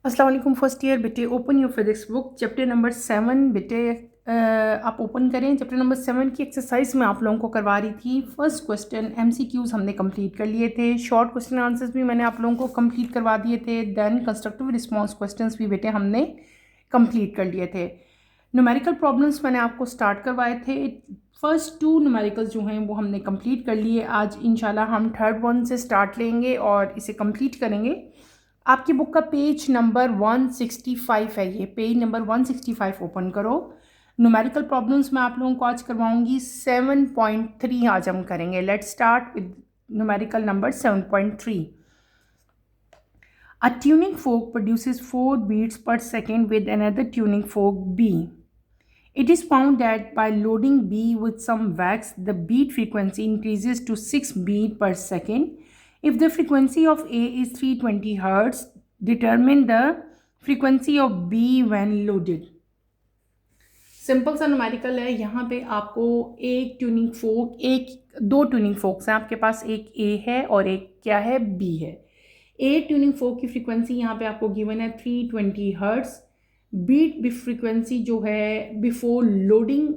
अस्सलाम वालेकुम first year बेटे। Open your physics book chapter number 7 बेटे। आप ओपन करें। चैप्टर नंबर 7 की एक्सरसाइज में आप लोगों को करवा रही थी। फर्स्ट क्वेश्चन एमसीक्यूज हमने कंप्लीट कर लिए थे। शॉर्ट क्वेश्चन आंसर्स भी मैंने आप लोगों को कंप्लीट करवा दिए थे। देन कंस्ट्रक्टिव रिस्पॉन्स क्वेश्चंस भी बेटे हमने कंप्लीट कर लिए थे। न्यूमेरिकल प्रॉब्लम्स मैंने आपको स्टार्ट करवाए थे। फर्स्ट 2 न्यूमेरिकल्स जो हैं वो हमने कंप्लीट कर लिए। आज इंशाल्लाह हम थर्ड वन से स्टार्ट लेंगे और इसे कंप्लीट करेंगे। आपकी बुक का पेज नंबर 165 है। ये पेज नंबर 165 ओपन करो। न्यूमेरिकल प्रॉब्लम्स मैं आप लोगों को आज करवाऊंगी 7.3 आज हम करेंगे। Let's start with numerical number 7.3। A tuning fork produces 4 beats per second with another tuning fork B. It is found that by loading B with some wax, the beat frequency increases to 6 beats per second. If the frequency of A is 320 Hz, determine the frequency of B when loaded. Simple सा numerical है। यहाँ पे आपको एक tuning फोक, दो tuning focus हैं आपके पास। एक ए है और एक क्या है, बी है। ए ट्यूनिंग फोक की फ्रीक्वेंसी यहाँ पे आपको गिवन है 320 हर्ट्स। बीट फ्रीक्वेंसी जो है before loading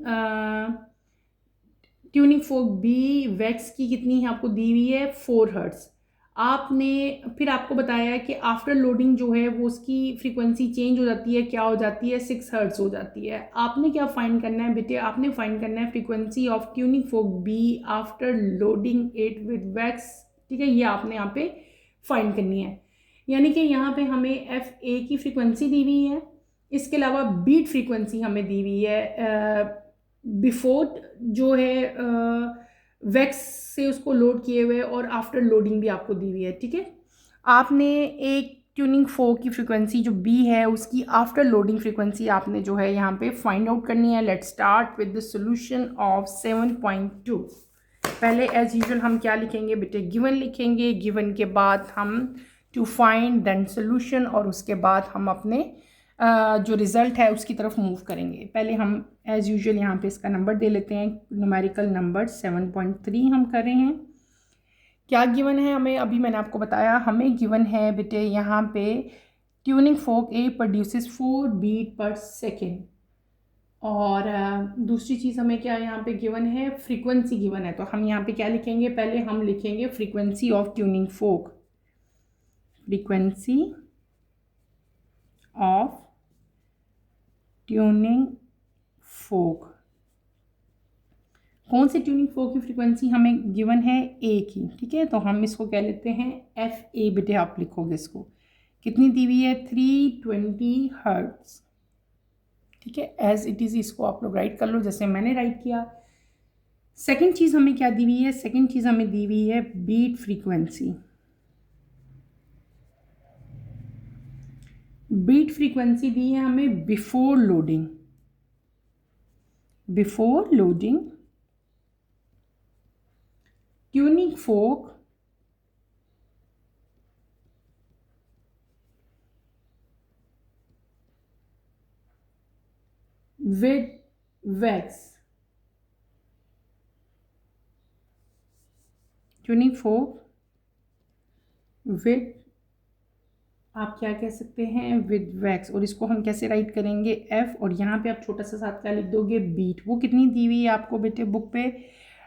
tuning fork B wax की कितनी है आपको दी हुई है, 4 हर्ट्स। आपने फिर आपको बताया है कि आफ्टर लोडिंग जो है वो उसकी फ्रीक्वेंसी चेंज हो जाती है, क्या हो जाती है, 6 हर्ट्स हो जाती है। आपने क्या फाइंड करना है बेटे, आपने फाइंड करना है frequency of tuning fork B after loading it with wax. ठीक है, ये आपने यहाँ पे फाइंड करनी है। यानी कि यहाँ पे हमें एफ ए की फ्रीक्वेंसी दी हुई है, इसके अलावा बीट फ्रीक्वेंसी हमें दी हुई है बिफोर जो है वैक्स से उसको लोड किए हुए, और आफ्टर लोडिंग भी आपको दी हुई है। ठीक है, आपने एक ट्यूनिंग फोक की फ्रीक्वेंसी जो बी है उसकी आफ्टर लोडिंग फ्रीक्वेंसी आपने जो है यहाँ पे फाइंड आउट करनी है। Let's start with the solution of 7.2। पहले एज यूजुअल हम क्या लिखेंगे बेटे, गिवन लिखेंगे। गिवन के बाद हम टू फाइंड देन सोल्यूशन, और उसके बाद हम अपने जो रिज़ल्ट है उसकी तरफ मूव करेंगे। पहले हम एज़ यूजुअल यहाँ पे इसका नंबर दे लेते हैं। न्यूमेरिकल नंबर 7.3 हम कर रहे हैं। क्या गिवन है हमें, अभी मैंने आपको बताया हमें गिवन है बेटे यहाँ पे tuning fork A produces 4 beat per second. और दूसरी चीज़ हमें क्या यहाँ पे गिवन है, फ्रीक्वेंसी गिवन है। तो हम यहाँ पे क्या लिखेंगे, पहले हम लिखेंगे frequency of tuning folk. Frequency of tuning फोक, कौन से ट्यूनिंग फोक की फ्रीक्वेंसी हमें गिवन है, ए की। ठीक है, तो हम इसको कह लेते हैं एफ ए। बेटे आप लिखोगे इसको, कितनी दी हुई है, 320 हर्ट्ज। ठीक है, एज इट इज़ इसको आप लोग राइट कर लो जैसे मैंने राइट किया। सेकंड चीज़ हमें क्या दी हुई है, सेकंड चीज़ हमें दी हुई है बीट फ्रीक्वेंसी। बीट फ्रीक्वेंसी दी है हमें before loading. Before loading tuning folk with wax, tuning folk with, आप क्या कह सकते हैं, विद वैक्स। और इसको हम कैसे राइट करेंगे, एफ, और यहाँ पे आप छोटा सा साथ क्या लिख दोगे, बीट। वो कितनी दी हुई है आपको बेटे बुक पे,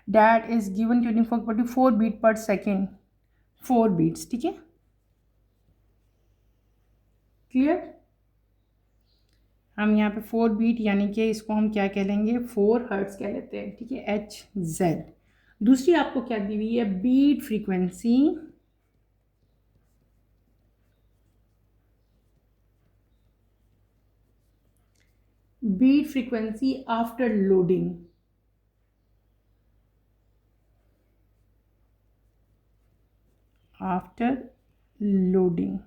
that is given tuning fork 4 beat per second, 4 beats. ठीक है, क्लियर। हम यहाँ पे 4 बीट यानी कि इसको हम क्या कह लेंगे, 4 हर्ट्स कह लेते हैं। ठीक है, एच जेड। दूसरी आपको क्या दी हुई है, beat frequency after loading. After loading,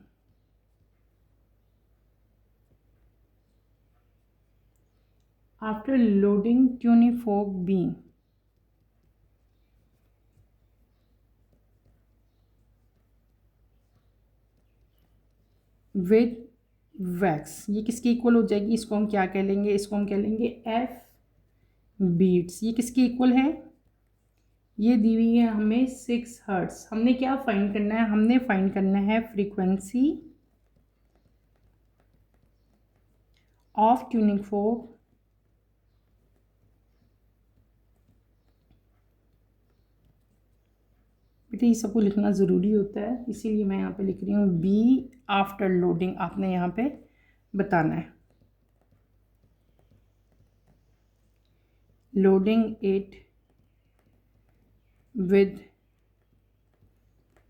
after loading tuning fork B with wax. ये किसके इक्वल हो जाएगी, इसको हम क्या कह लेंगे, इसको हम कह लेंगे एफ बीट्स। ये किसके इक्वल है, ये दी हुई है हमें 6 हर्ट्स। हमने क्या फाइंड करना है, हमने फाइंड करना है फ्रीक्वेंसी ऑफ ट्यूनिंग फोक बेटा ये सबको लिखना ज़रूरी होता है, इसीलिए मैं यहाँ पे लिख रही हूँ बी आफ्टर लोडिंग आपने यहाँ पे बताना है। लोडिंग इट विद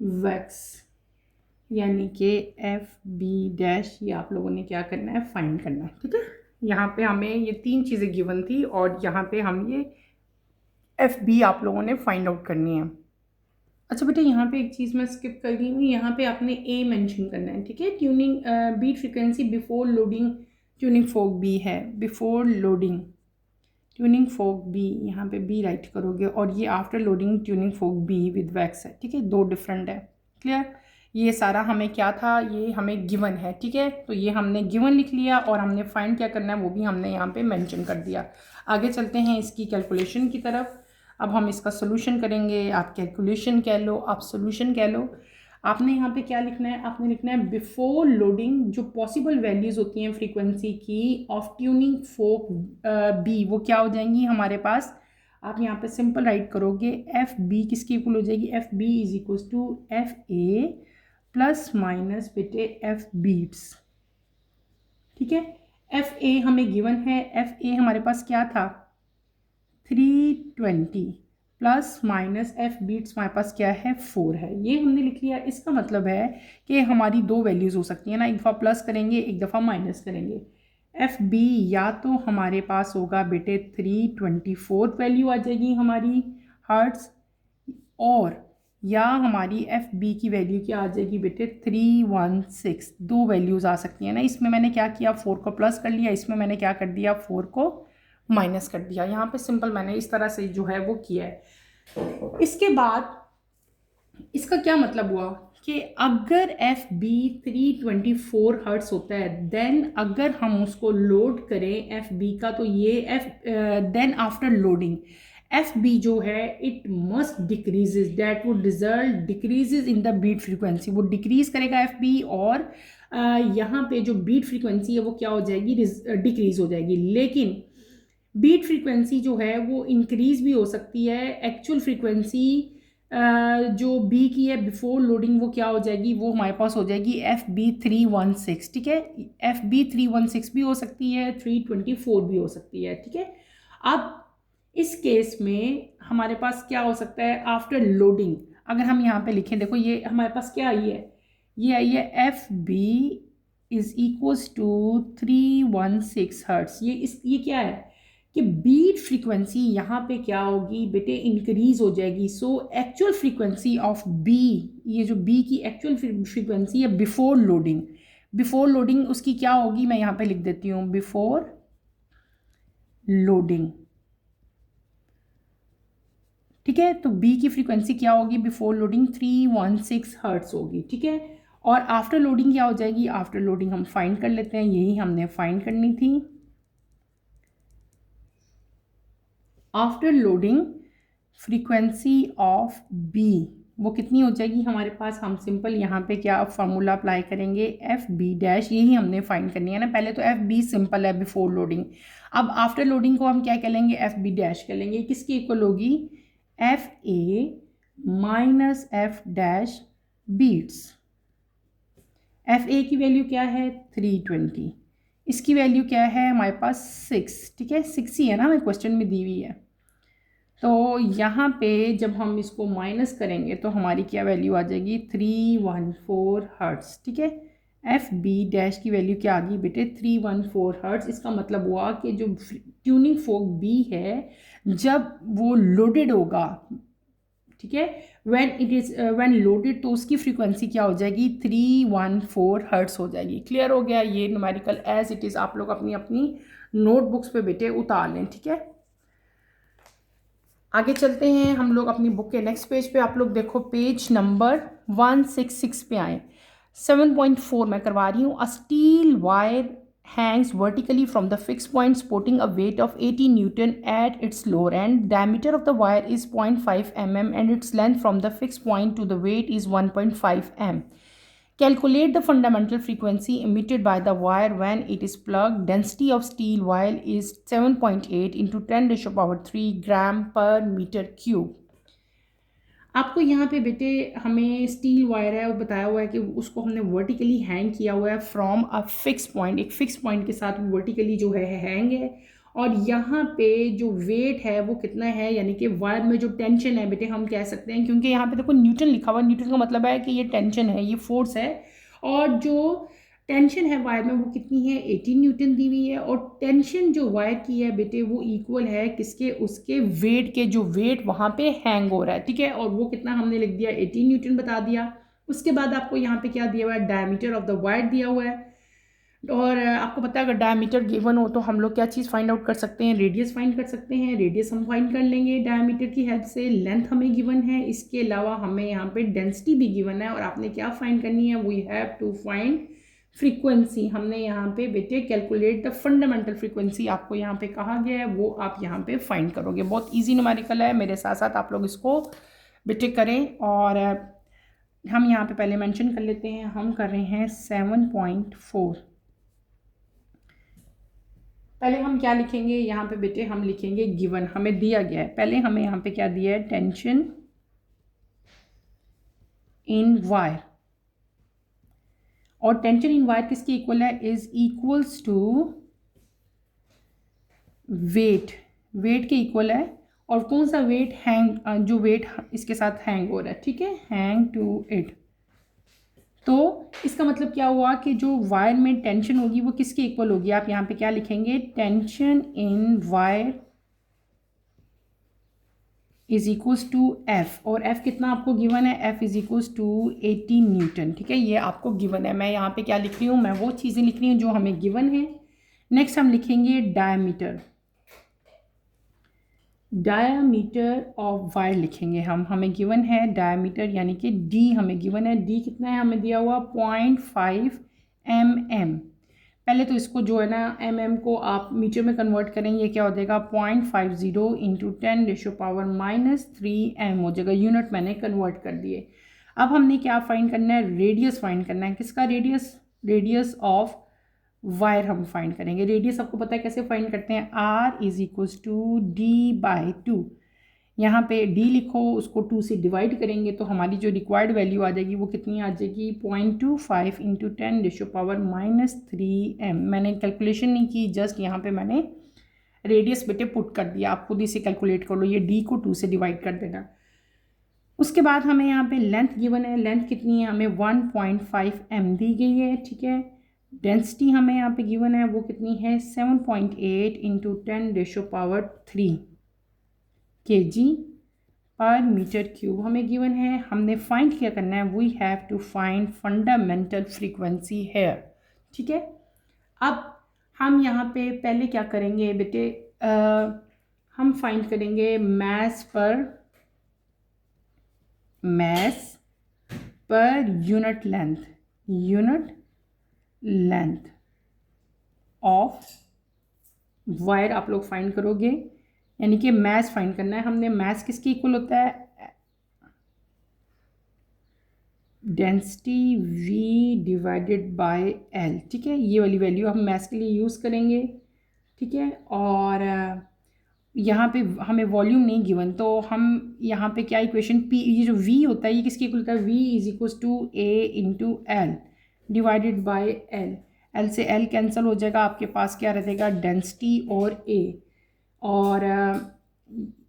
वैक्स यानी कि एफ बी डैश, ये आप लोगों ने क्या करना है, फाइंड करना है। ठीक है, यहाँ पे हमें ये 3 चीज़ें गिवन थी और यहाँ पे हम ये एफ बी आप लोगों ने फाइंड आउट करनी है। अच्छा बेटा यहाँ पे एक चीज़ मैं स्किप कर गई हूँ, यहाँ पे आपने ए मेंशन करना है। ठीक है, tuning beat frequency before loading tuning fork B है, before loading tuning fork B, यहाँ पे बी राइट करोगे, और ये after loading tuning fork B with wax है। ठीक है, 2 डिफरेंट है। क्लियर, ये सारा हमें क्या था, ये हमें गिवन है। ठीक है, तो ये हमने गिवन लिख लिया और हमने फाइंड क्या करना है वो भी हमने यहाँ पे मेंशन कर दिया। आगे चलते हैं इसकी कैलकुलेशन की तरफ। अब हम इसका सोल्यूशन करेंगे, आप कैलकुलेशन कह लो, आप सोल्यूशन कह लो। आपने यहाँ पे क्या लिखना है, आपने लिखना है बिफोर लोडिंग जो पॉसिबल वैल्यूज़ होती हैं फ्रीक्वेंसी की ऑफ ट्यूनिंग फोक बी, वो क्या हो जाएंगी हमारे पास। आप यहाँ पे सिंपल राइट करोगे, एफ बी किसकी इक्वल हो जाएगी, F B is equal to F A plus minus बेटे एफ बीट्स। ठीक है, एफ ए हमें गिवन है, एफ ए हमारे पास क्या था 320 प्लस माइनस एफ बीट्स हमारे पास क्या है 4 है, ये हमने लिख लिया। इसका मतलब है कि हमारी 2 वैल्यूज़ हो सकती है ना, एक दफ़ा प्लस करेंगे एक दफ़ा माइनस करेंगे। एफ बी या तो हमारे पास होगा बेटे 324 वैल्यू आ जाएगी हमारी हर्ट्स, और या हमारी एफ बी की वैल्यू क्या आ जाएगी बेटे 316। 2 वैल्यूज़ आ सकती हैं ना, इसमें मैंने क्या किया 4 को प्लस कर लिया, इसमें मैंने क्या कर दिया 4 को माइनस कर दिया। यहाँ पे सिंपल मैंने इस तरह से जो है वो किया है। इसके बाद इसका क्या मतलब हुआ कि अगर एफ बी 324 हर्ट्स होता है, देन अगर हम उसको लोड करें एफ बी का, तो ये then after loading F B जो है it must decreases, that would result decreases in the beat frequency, वो डिक्रीज करेगा एफ बी, और यहाँ पे जो बीट फ्रीक्वेंसी है वो क्या हो जाएगी, डिक्रीज हो जाएगी। लेकिन बीट फ्रीक्वेंसी जो है वो इंक्रीज भी हो सकती है। एक्चुअल फ्रीक्वेंसी जो बी की है बिफोर लोडिंग वो क्या हो जाएगी, वो हमारे पास हो जाएगी एफ बी 316। ठीक है, एफ बी 316 भी हो सकती है, 324 भी हो सकती है। ठीक है, अब इस केस में हमारे पास क्या हो सकता है आफ्टर लोडिंग, अगर हम यहाँ पे लिखें, देखो ये हमारे पास क्या आई है, ये आई है F B is equals to 316 hertz. ये क्या है कि बीट फ्रीक्वेंसी यहाँ पे क्या होगी बेटे, इंक्रीज हो जाएगी। So actual frequency of B, ये जो बी की एक्चुअल फ्रीक्वेंसी है बिफोर लोडिंग, बिफोर लोडिंग उसकी क्या होगी, मैं यहाँ पे लिख देती हूँ बिफोर लोडिंग। ठीक है, तो बी की फ्रीक्वेंसी क्या होगी बिफोर लोडिंग 316 हर्ट्स होगी। ठीक है, और आफ्टर लोडिंग क्या हो जाएगी, आफ्टर लोडिंग हम फाइंड कर लेते हैं, यही हमने फाइंड करनी थी। After loading frequency of B वो कितनी हो जाएगी हमारे पास, हम सिंपल यहाँ पे क्या फार्मूला अप्लाई करेंगे, एफ बी डैश, यही हमने फाइंड करनी है ना। पहले तो एफ बी सिंपल है बिफोर लोडिंग, अब आफ्टर लोडिंग को हम क्या कह लेंगे, एफ बी डैश कह लेंगे। किसकी इक्वल होगी, F A minus F dash beats. F A की वैल्यू क्या है 320, इसकी वैल्यू क्या है हमारे पास 6। ठीक है, 6 ही है ना, हमें क्वेश्चन में दी हुई है। तो यहाँ पे जब हम इसको माइनस करेंगे तो हमारी क्या वैल्यू आ जाएगी 314 हर्ट्स। ठीक है, एफ बी डैश की वैल्यू क्या आ गई बेटे 314 हर्ट्स। इसका मतलब हुआ कि जो ट्यूनिंग फोक बी है जब वो लोडेड होगा, ठीक है, व्हेन लोडेड, तो उसकी फ्रीक्वेंसी क्या हो जाएगी 314 हर्ट्स हो जाएगी। क्लियर हो गया, ये न्यूमेरिकल एज इट इज़ आप लोग अपनी अपनी नोटबुक्स पे बेटे उतार लें। ठीक है, आगे चलते हैं हम लोग अपनी बुक के नेक्स्ट पेज पे। आप लोग देखो पेज नंबर 166 पे आए। 7.4 मैं करवा रही हूँ। A steel wire hangs vertically from the fixed point supporting a weight of 80 Newton at its lower end. Diameter of the wire is 0.5 mm and its length from the fixed point to the weight is 1.5 m. Calculate the fundamental frequency emitted by the wire when it is plugged. Density of steel wire is 7.8 into 10 raised to power 3 ग्राम पर metre cube. आपको यहाँ पे बेटे हमें steel wire है और बताया हुआ है कि उसको हमने वर्टिकली हैंग किया हुआ है फ्रॉम अ फिक्स पॉइंट, एक फिक्स पॉइंट के साथ वर्टिकली जो है हैंग है। और यहाँ पे जो वेट है वो कितना है, यानी कि वायर में जो टेंशन है बेटे हम कह सकते हैं, क्योंकि यहाँ पे देखो न्यूटन लिखा हुआ, न्यूटन का मतलब है कि ये टेंशन है, ये फोर्स है। और जो टेंशन है वायर में वो कितनी है, 18 न्यूटन दी हुई है। और टेंशन जो वायर की है बेटे वो इक्वल है किसके, उसके वेट के, जो वेट वहाँ पे हैंग हो रहा है, ठीक है। और वो कितना हमने लिख दिया, 18 न्यूटन बता दिया। उसके बाद आपको यहाँ पे क्या दिया हुआ है, डायमीटर ऑफ द वायर दिया हुआ है। और आपको पता है अगर डायमीटर गिवन हो तो हम लोग क्या चीज़ फाइंड आउट कर सकते हैं, रेडियस फाइंड कर सकते हैं। रेडियस हम फाइंड कर लेंगे डायमीटर की हेल्प से। लेंथ हमें गिवन है, इसके अलावा हमें यहाँ पे डेंसिटी भी गिवन है। और आपने क्या फाइंड करनी है, we have to find frequency. हमने यहाँ पे बेटे कैलकुलेट द फंडामेंटल फ्रीक्वेंसी आपको यहाँ पे कहा गया है, वो आप यहाँ पे फाइंड करोगे। बहुत ईजी न्यूमेरिकल है, मेरे साथ साथ आप लोग इसको बेटे करें। और हम यहाँ पे पहले मेंशन कर लेते हैं, हम कर रहे हैं 7.4। पहले हम क्या लिखेंगे यहाँ पे बेटे, हम लिखेंगे गिवन, हमें दिया गया है। पहले हमें यहाँ पे क्या दिया है, टेंशन इन वायर। और टेंशन इन वायर किसके इक्वल है, is equals to weight, weight के इक्वल है। और कौन सा वेट, हैंग, जो वेट इसके साथ हैंग हो रहा है, ठीक है, हैंग टू इट। तो इसका मतलब क्या हुआ कि जो वायर में टेंशन होगी वो किसके इक्वल होगी, आप यहाँ पे क्या लिखेंगे, tension in wire is equals to F. और एफ कितना आपको गिवन है, F is equals to 18 newton, ठीक है, ये आपको गिवन है। मैं यहाँ पे क्या लिख रही हूँ, मैं वो चीज़ें लिख रही हूँ जो हमें गिवन है। नेक्स्ट हम लिखेंगे डायमीटर, डायमीटर ऑफ वायर लिखेंगे हम। हमें गिवन है डायमीटर यानी कि डी हमें गिवन है। डी कितना है हमें दिया हुआ, 0.5 mm। पहले तो इसको जो है ना mm को आप मीटर में कन्वर्ट करेंगे, क्या हो जाएगा, 0.50 इंटू 10 रेशो पावर -3 m हो जाएगा। यूनिट मैंने कन्वर्ट कर दिए। अब हमने क्या फाइंड करना है, रेडियस फाइंड करना है। किसका रेडियस, रेडियस ऑफ वायर हम फाइंड करेंगे। रेडियस आपको पता है कैसे फाइंड करते हैं, r is equals to d/2। यहाँ पे d लिखो, उसको 2 से डिवाइड करेंगे तो हमारी जो रिक्वायर्ड वैल्यू आ जाएगी वो कितनी आ जाएगी, 0.25 इंटू 10 रेशो पावर -3 m। मैंने कैलकुलेशन नहीं की, जस्ट यहाँ पे मैंने रेडियस बेटे पुट कर दिया। आप खुद इसे कैलकुलेट कर लो, ये d को 2 से डिवाइड कर देना। उसके बाद हमें यहाँ पे लेंथ गिवन है, लेंथ कितनी है, हमें 1.5 m दी गई है, ठीक है। डेंसिटी हमें यहाँ पे गिवन है, वो कितनी है, 7.8 इंटू 10 रेशो पावर 3 kg पर मीटर क्यूब हमें गिवन है। हमने फाइंड क्या करना है, we have to find fundamental frequency here, ठीक है। अब हम यहाँ पे पहले क्या करेंगे बेटे, हम फाइंड करेंगे mass per unit length, unit length of wire आप लोग फाइंड करोगे, यानी कि मास फाइंड करना है हमने। मास किसके इक्वल होता है, density v divided by l, ठीक है। ये वाली वैल्यू हम मास के लिए यूज़ करेंगे, ठीक है। और यहाँ पे हमें वॉल्यूम नहीं गिवन, तो हम यहाँ पे क्या इक्वेशन p, ये जो v होता है ये किसके इक्वल होता है, v is equals to a into L divided by L. L से एल कैंसिल हो जाएगा, आपके पास क्या रहेगा, डेंसिटी और a। और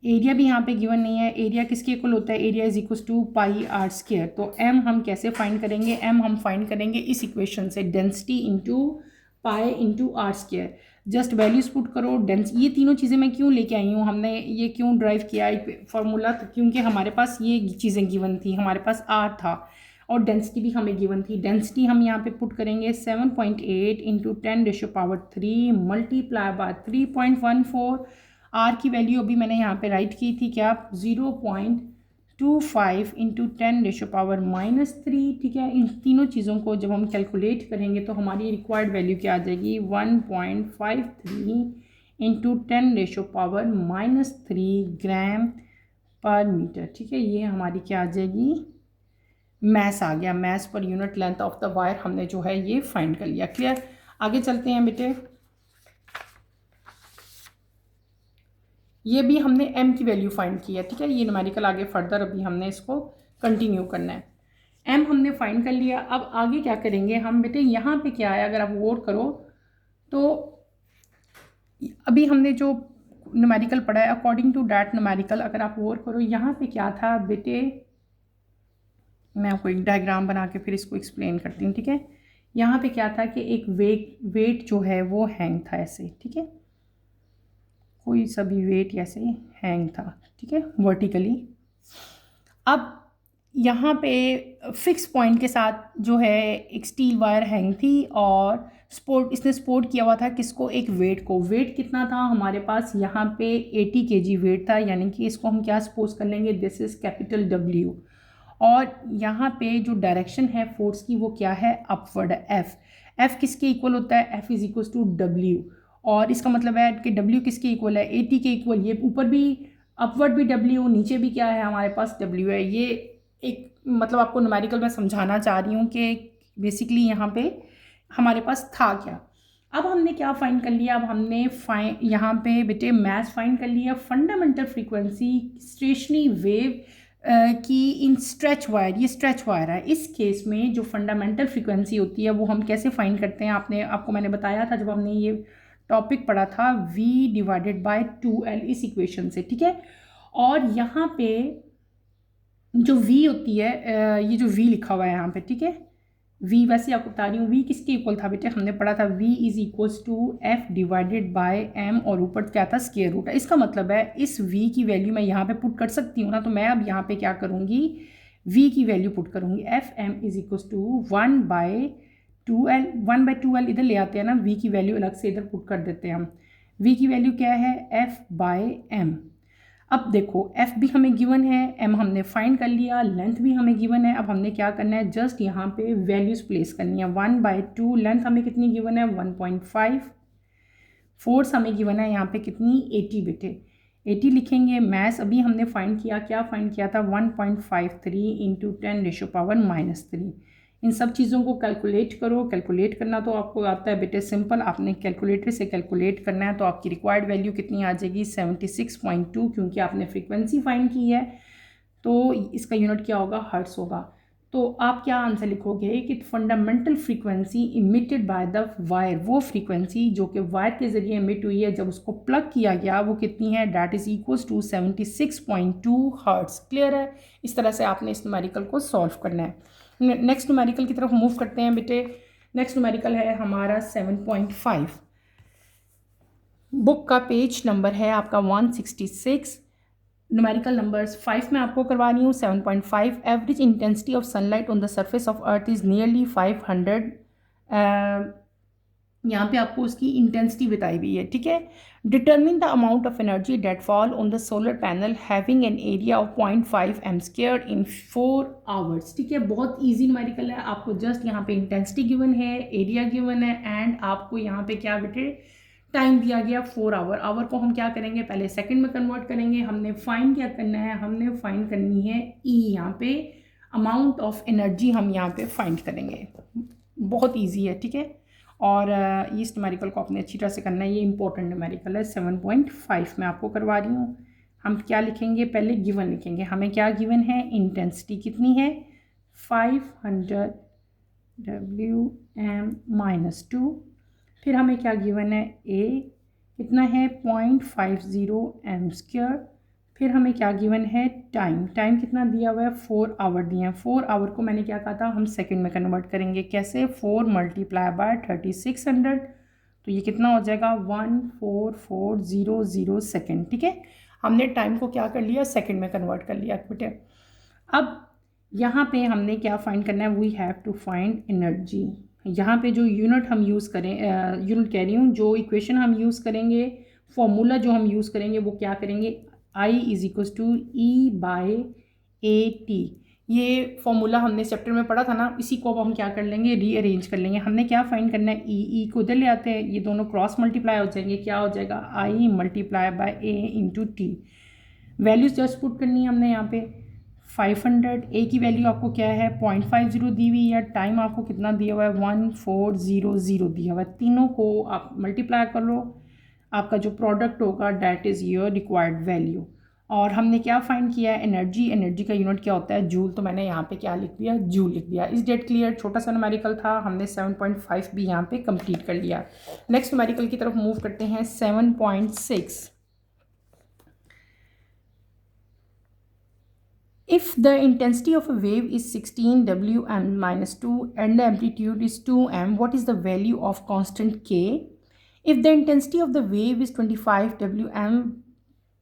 एरिया भी यहाँ पे गिवन नहीं है। एरिया किसके इक्वल होता है, area is equals to πr²। तो m हम कैसे फाइंड करेंगे, m हम फाइंड करेंगे इस इक्वेशन से, density into pi into r²। Just values put करो। ये तीनों चीज़ें मैं क्यों लेके आई हूँ, हमने ये क्यों ड्राइव किया फार्मूला, तो क्योंकि हमारे पास ये चीज़ें गिवन थी, हमारे पास r था और डेंसिटी भी हमें गिवन थी। डेंसिटी हम यहाँ पे पुट करेंगे 7.8 into 10 ratio power 3 multiply by 3.14। R की वैल्यू अभी मैंने यहाँ पे राइट की थी, क्या, 0.25 इंटू 10 रेशो पावर -3, ठीक है। इन तीनों चीज़ों को जब हम कैलकुलेट करेंगे तो हमारी रिक्वायर्ड वैल्यू क्या आ जाएगी, 1.53 इंटू 10 रेशो पावर -3 ग्राम पर मीटर, ठीक है। ये हमारी क्या आ जाएगी, मैस आ गया, mass per unit length of the wire हमने जो है ये फाइंड कर लिया। क्लियर? आगे चलते हैं बेटे। ये भी हमने m की वैल्यू फाइंड की है, ठीक है। ये न्यूमेरिकल आगे फर्दर अभी हमने इसको कंटिन्यू करना है। m हमने फाइंड कर लिया। अब आगे क्या करेंगे हम बेटे, यहाँ पे क्या है अगर आप गौर करो तो अभी हमने जो न्यूमेरिकल पढ़ा है अकॉर्डिंग टू डैट न्यूमेरिकल, अगर आप गौर करो यहाँ पे क्या था बेटे, मैं आपको एक डायग्राम बना के फिर इसको एक्सप्लेन करती हूँ, ठीक है। यहाँ पे क्या था कि एक वेट जो है वो हैंग था ऐसे, ठीक है, कोई सा भी वेट ऐसे हैंग था, ठीक है, वर्टिकली। अब यहाँ पे फिक्स पॉइंट के साथ जो है एक स्टील वायर हैंग थी और इसने सपोर्ट किया हुआ था किसको, एक वेट को। वेट कितना था हमारे पास यहाँ पे 80 kg वेट था, यानी कि इसको हम क्या सपोज कर लेंगे, दिस इज कैपिटल W। और यहाँ पे जो डायरेक्शन है फोर्स की वो क्या है, अपवर्ड है, F किसके इक्वल होता है, F is equal to W। और इसका मतलब है कि W किसके इक्वल है, 80 के इक्वल। ये ऊपर भी अपवर्ड भी W, नीचे भी क्या है हमारे पास W है। ये एक मतलब आपको न्यूमेरिकल में समझाना चाह रही हूँ कि बेसिकली यहाँ पे हमारे पास था क्या। अब हमने क्या फाइंड कर लिया, अब हमने यहाँ पे बेटे मैथ फाइंड कर लिया, फंडामेंटल फ्रीक्वेंसी स्टेशनरी वेव की इन स्ट्रेच वायर। ये स्ट्रेच वायर है, इस केस में जो फंडामेंटल फ्रीक्वेंसी होती है वो हम कैसे फाइंड करते हैं, आपको मैंने बताया था जब हमने ये टॉपिक पढ़ा था, v डिवाइडेड बाय 2l, इस इक्वेशन से, ठीक है। और यहाँ पे जो v होती है, ये जो v लिखा हुआ है यहाँ पे, ठीक है, v वैसे आपको बता रही हूँ, v किसके इक्वल था बेटे, हमने पढ़ा था v is equals to f divided by m, और ऊपर क्या था, स्क्वायर रूट है। इसका मतलब है इस v की वैल्यू मैं यहाँ पे पुट कर सकती हूँ ना, तो मैं अब यहाँ पे क्या करूँगी, v की वैल्यू पुट करूँगी, F M is equals to 1/2l, 1/2l इधर ले आते हैं ना, v की वैल्यू अलग से इधर पुट कर देते हैं हम। v की वैल्यू क्या है, f/m। अब देखो f भी हमें गिवन है, m हमने फाइंड कर लिया, लेंथ भी हमें गिवन है। अब हमने क्या करना है, जस्ट यहाँ पे वैल्यूज प्लेस करनी है। 1/2, लेंथ हमें कितनी गिवन है, 1.5, फोर्स हमें गिवन है यहाँ पे कितनी, 80 बेटे, 80 लिखेंगे। मैथ अभी हमने फाइंड किया, क्या फाइंड किया था, 1.53 इंटू 10⁻⁻3। इन सब चीज़ों को कैलकुलेट करो। कैलकुलेट करना तो आपको आता है बेटे, सिंपल, आपने कैलकुलेटर से कैलकुलेट करना है। तो आपकी रिक्वायर्ड वैल्यू कितनी आ जाएगी, 76.2, क्योंकि आपने फ्रीक्वेंसी फाइंड की है तो इसका यूनिट क्या होगा, हर्ट्स होगा। तो आप क्या आंसर लिखोगे कि fundamental frequency emitted by the wire, वो फ्रीक्वेंसी जो कि वायर के जरिए इमिट हुई है जब उसको प्लग किया गया, वो कितनी है, that is equals to 76.2 hertz. Clear है? इस तरह से आपने इस न्यूमेरिकल को सॉल्व करना है। नेक्स्ट न्यूमेरिकल की तरफ मूव करते हैं बेटे। नेक्स्ट न्यूमेरिकल है हमारा 7.5, बुक का पेज नंबर है आपका 166। न्यूमेरिकल नंबर्स 5 में आपको करवा रही हूँ। 7.5, average intensity of sunlight on the surface of earth is nearly 500। यहाँ पे आपको उसकी इंटेंसिटी बताई हुई है, ठीक है। Determine the amount of energy date fall on the solar panel having an area of 0.5 m² in 4 hours. ठीक है, बहुत ईजी न्यूमेरिकल है। आपको जस्ट यहाँ पे इंटेंसिटी गिवन है, एरिया गिवन है, एंड आपको यहाँ पे क्या बेटे टाइम दिया गया 4 आवर। आवर को हम क्या करेंगे, पहले सेकंड में कन्वर्ट करेंगे। हमने फाइंड क्या करना है, हमने फाइंड करनी है ई, यहाँ पे अमाउंट ऑफ एनर्जी हम यहाँ पे फाइंड करेंगे। बहुत ईजी है, ठीक है। और इस न्यूमेरिकल को आपने अच्छी तरह से करना है, ये इंपॉर्टेंट न्यूमेरिकल है। 7.5 में आपको करवा रही हूँ। हम क्या लिखेंगे, पहले गिवन लिखेंगे। हमें क्या गिवन है, इंटेंसिटी कितनी है 500 Wm-2। फिर हमें क्या गिवन है, ए कितना है 0.50 m²। फिर हमें क्या गिवन है, टाइम कितना दिया हुआ है 4 आवर दिए हैं। 4 आवर को मैंने क्या कहा था, हम सेकंड में कन्वर्ट करेंगे। कैसे, 4 मल्टीप्लाई बाय 3600, तो ये कितना हो जाएगा 14400 सेकेंड। ठीक है, हमने टाइम को क्या कर लिया, सेकंड में कन्वर्ट कर लिया बेटे। अब यहाँ पे हमने क्या फाइंड करना है, we have to find energy. यहाँ पे जो यूनिट हम यूज़ करें, यूनिट कह रही हूँ, जो इक्वेशन हम यूज़ करेंगे, फॉर्मूला जो हम यूज़ करेंगे वो क्या करेंगे, I is equal to E/AT। ये फॉर्मूला हमने चैप्टर में पढ़ा था ना, इसी को अब हम क्या कर लेंगे, रीअरेंज कर लेंगे। हमने क्या फाइंड करना है, ई को इधर ले आते हैं, ये दोनों क्रॉस मल्टीप्लाई हो जाएंगे। क्या हो जाएगा, I × A × T। Values just put करनी है हमने यहाँ पे 500, ए की वैल्यू आपको क्या है 0.50 दी हुई है, टाइम आपको कितना दिया हुआ है 1400 दिया हुआ है। तीनों को आप मल्टीप्लाई कर लो, आपका जो प्रोडक्ट होगा that is your required value. और हमने क्या फाइंड किया है, एनर्जी, एनर्जी का यूनिट क्या होता है जूल, तो मैंने यहाँ पे क्या लिख दिया, जूल लिख दिया। इस डेट क्लियर, छोटा सा न्यूमेरिकल था, हमने 7.5 भी यहाँ पे कंप्लीट कर लिया। नेक्स्ट न्यूमेरिकल की तरफ मूव करते हैं, 7.6। If the intensity of a wave is 16 Wm minus 2 and the amplitude is 2m, what is the value of constant k? If the intensity of the wave is 25 Wm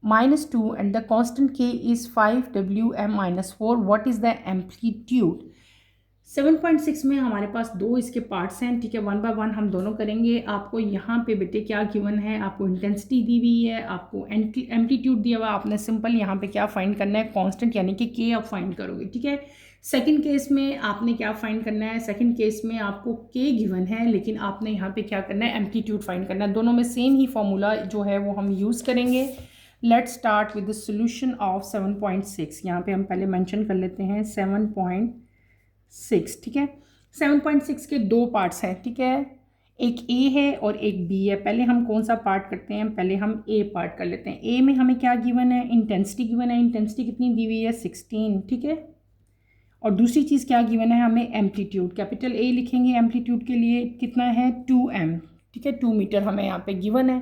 minus 2 and the constant k is 5 Wm minus 4, what is the amplitude? 7.6 में हमारे पास दो इसके parts हैं, ठीक है, one by one हम दोनों करेंगे। आपको यहाँ पे बेटे क्या गिवन है, आपको इंटेंसिटी दी हुई है, आपको एम्पलीट्यूड दिया हुआ, आपने सिंपल यहाँ पे क्या फाइंड करना है, कांस्टेंट यानी कि के आप फाइंड करोगे, ठीक है। सेकंड केस में आपने क्या फाइंड करना है, सेकंड केस में आपको के गिवन है, लेकिन आपने यहाँ पे क्या करना है, एम्पलीट्यूड फाइंड करना है। दोनों में सेम ही फॉर्मूला जो है वो हम यूज़ करेंगे। Let's start with the solution of 7.6। यहाँ पे हम पहले मेंशन कर लेते हैं 7.6, ठीक है। 7.6 के दो पार्ट्स हैं, ठीक है, एक ए है और एक बी है। पहले हम कौन सा पार्ट करते हैं, पहले हम ए पार्ट कर लेते हैं। ए में हमें क्या गिवन है, इंटेंसिटी गिवन है, इंटेंसिटी कितनी दी हुई है 16, ठीक है। और दूसरी चीज़ क्या गिवन है हमें, एम्पलीट्यूड, कैपिटल ए लिखेंगे एम्पलीट्यूड के लिए, कितना है 2m, ठीक है, 2 मीटर हमें यहाँ पे गिवन है।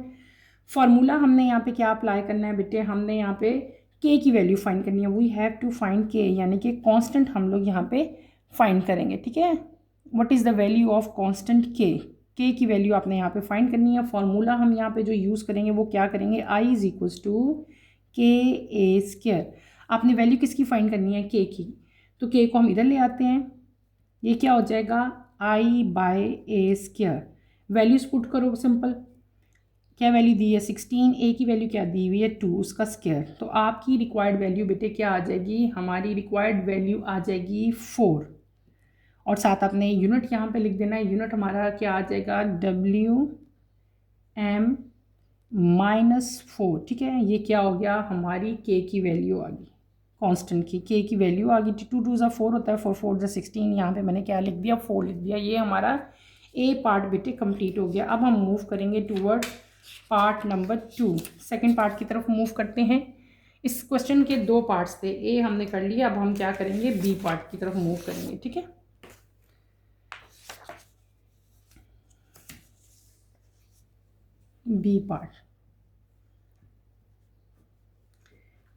फार्मूला हमने यहाँ पे क्या अप्लाई करना है बेटे, हमने यहाँ पे के की वैल्यू फाइंड करनी है। वी हैव टू फाइंड के, यानी कि कांस्टेंट हम लोग यहाँ पे फाइंड करेंगे, ठीक है। What is the value of constant के, के की वैल्यू आपने यहाँ पे फाइंड करनी है। फार्मूला हम यहाँ पे जो यूज़ करेंगे वो क्या करेंगे, आई इज इक्वल्स टू के ए स्क्वायर। आपने वैल्यू किसकी फाइंड करनी है, के की, तो के को हम इधर ले आते हैं, ये क्या हो जाएगा आई बाय ए स्क्वायर। वैल्यूज पुट करो सिंपल, क्या वैल्यू दी है 16, ए की वैल्यू क्या दी हुई है 2, उसका स्क्वायर, तो आपकी रिक्वायर्ड वैल्यू बेटे क्या आ जाएगी, हमारी रिक्वायर्ड वैल्यू आ जाएगी 4। और साथ आपने यूनिट यहाँ पे लिख देना है, यूनिट हमारा क्या आ जाएगा Wm माइनस 4, ठीक है। ये क्या हो गया, हमारी के की वैल्यू आ गई, कांस्टेंट की के की वैल्यू आ गई। 2 2 ज़ा 4 होता है, 4 4 ज़ा 16, यहाँ पे मैंने क्या लिख दिया 4 लिख दिया। ये हमारा ए पार्ट बेटे कंप्लीट हो गया। अब हम मूव करेंगे toward part number 2, second part की तरफ मूव करते हैं। इस क्वेश्चन के दो पार्ट्स थे, ए हमने कर लिया, अब हम क्या करेंगे बी पार्ट की तरफ मूव करेंगे, ठीक है।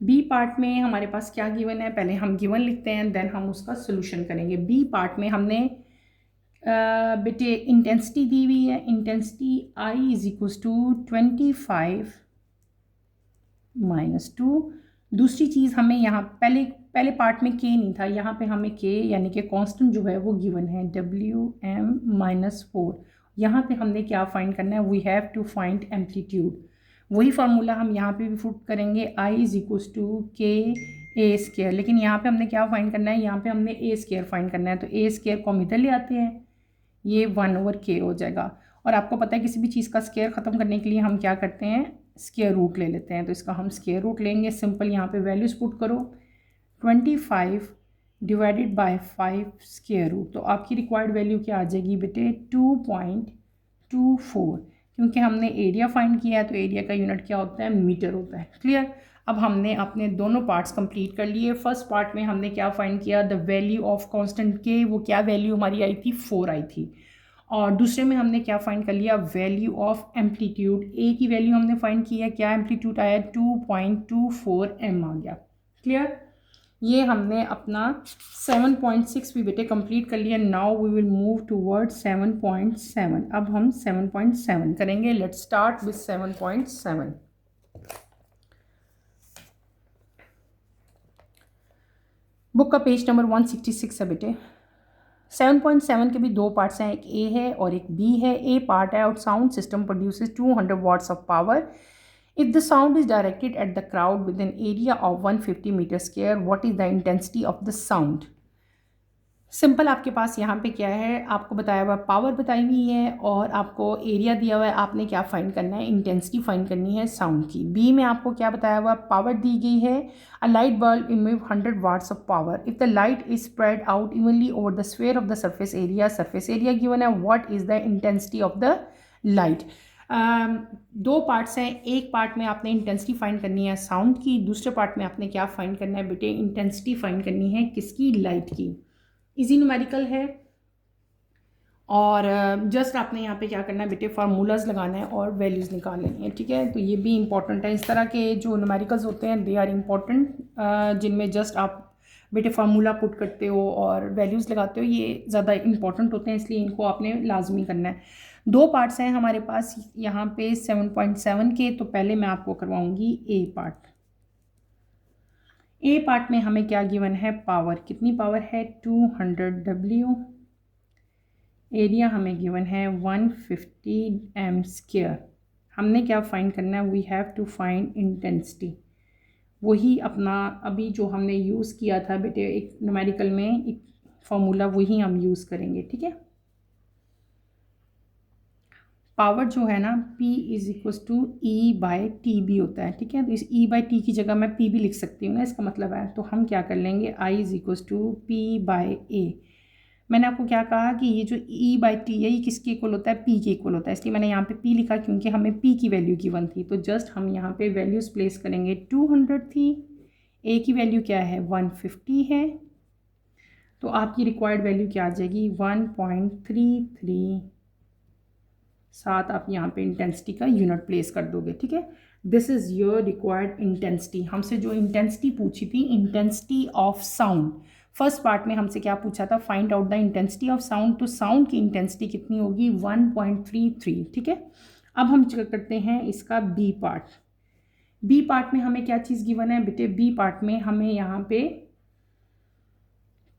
बी पार्ट में हमारे पास क्या गिवन है, पहले हम गिवन लिखते हैं, देन हम उसका सोल्यूशन करेंगे। बी पार्ट में हमने बेटे इंटेंसिटी दी हुई है, intensity I is equals to 25 minus 2। दूसरी चीज़ हमें यहाँ पहले पार्ट में के नहीं था, यहाँ पे हमें के यानी कि कांस्टेंट जो है वो गिवन है Wm माइनस 4। यहाँ पे हमने क्या फाइंड करना है, we have to find amplitude. वही फार्मूला हम यहाँ पे भी पुट करेंगे, आई इज इक्वल्स टू के ए स्क्वायर, लेकिन यहाँ पे हमने क्या फाइंड करना है, यहाँ पे हमने ए स्क्वायर फाइंड करना है, तो ए स्क्वायर को हम इधर ले आते हैं, ये 1/k हो जाएगा। और आपको पता है किसी भी चीज़ का स्क्वायर ख़त्म करने के लिए हम क्या करते हैं, स्क्वायर रूट ले लेते हैं, तो इसका हम स्क्वायर रूट लेंगे। सिंपल यहाँ पे वैल्यूज पुट करो, 25 डिवाइडेड बाय 5 स्क्वायर रूट, तो आपकी रिक्वायर्ड वैल्यू क्या आ जाएगी बेटे 2.24, क्योंकि हमने एरिया फाइंड किया है तो एरिया का यूनिट क्या होता है, मीटर होता है। क्लियर। अब हमने अपने दोनों पार्ट्स कंप्लीट कर लिए। फर्स्ट पार्ट में हमने क्या फाइंड किया, द वैल्यू ऑफ कांस्टेंट के, वो क्या वैल्यू हमारी आई थी 4 आई थी। और दूसरे में हमने क्या फाइंड कर लिया, वैल्यू ऑफ एम्पलीट्यूड, ए की वैल्यू हमने फाइंड की है, क्या एम्पलीट्यूड आया 2.24 m आ गया। क्लियर। ये हमने अपना 7.6 भी बेटे कंप्लीट कर लिया। Now we will move toward 7.7। अब हम 7.7 करेंगे। Let's start with 7.7। बुक का पेज नंबर 166 है बेटे। 7.7 के भी दो पार्ट्स हैं, एक ए है और एक बी है। ए पार्ट है, sound system produces 200 watts of power if the sound is directed at the crowd with an area of 150 meter square. What is the intensity of the sound? Simple आपके पास यहाँ पे क्या है, आपको बताया हुआ पावर बताई हुई है और आपको एरिया दिया हुआ है। आपने क्या फाइंड करना है, इंटेंसिटी फाइंड करनी है साउंड की। बी में आपको क्या बताया हुआ, पावर दी गई है। A light bulb emit 100 watts of power if the light is spread out evenly over the sphere of the surface area given है। What is the intensity of the light. दो पार्ट्स हैं, एक part में आपने intensity find करनी है sound की, दूसरे पार्ट में आपने क्या फाइंड करना है बेटे, इंटेंसिटी फाइंड करनी है किसकी, लाइट की। इजी न्यूमेरिकल है और जस्ट आपने यहाँ पे क्या करना है बेटे, फार्मूलाज लगाना है और वैल्यूज़ निकालनी है, ठीक है। तो ये भी इंपॉर्टेंट है। इस तरह के जो न्यूमेरिकल्स होते हैं दे आर इम्पॉर्टेंट, जिनमें जस्ट आप बेटे फार्मूला पुट करते हो और वैल्यूज़ लगाते हो, ये ज़्यादा इंपॉर्टेंट होते हैं, इसलिए इनको आपने लाजमी करना है। दो पार्ट्स हैं हमारे पास यहाँ पे 7.7 के, तो पहले मैं आपको करवाऊँगी ए पार्ट। ए पार्ट में हमें क्या गिवन है, पावर, कितनी पावर है 200 W। एरिया हमें गिवन है 150 m²। हमने क्या फाइंड करना है, we have to find intensity. वही अपना अभी जो हमने यूज़ किया था बेटे एक न्यूमेरिकल में, एक फॉर्मूला वही हम यूज़ करेंगे, ठीक है। पावर जो है ना P is equal to E/TB होता है, ठीक है। तो इस E/T की जगह मैं P भी लिख सकती हूँ ना, इसका मतलब है। तो हम क्या कर लेंगे, I is equal to P/A। मैंने आपको क्या कहा कि ये जो E/T है ये किसके इक्वल होता है, P के इक्वल होता है, इसलिए मैंने यहाँ पे P लिखा क्योंकि हमें P की वैल्यू गिवन थी। तो जस्ट हम यहाँ पे वैल्यूज़ प्लेस करेंगे। 200 थी, A की वैल्यू क्या है 150 है, तो आपकी रिक्वायर्ड वैल्यू क्या आ जाएगी 1.33। साथ आप यहाँ पे इंटेंसिटी का यूनिट प्लेस कर दोगे, ठीक है। This is your required intensity. हमसे जो इंटेंसिटी पूछी थी, intensity of sound, first part में हमसे क्या पूछा था, find out the intensity of sound. तो साउंड की इंटेंसिटी कितनी होगी 1.33, ठीक है। अब हम चेक करते हैं इसका बी पार्ट। बी पार्ट में हमें क्या चीज़ गिवन है बेटे, बी पार्ट में हमें यहाँ पे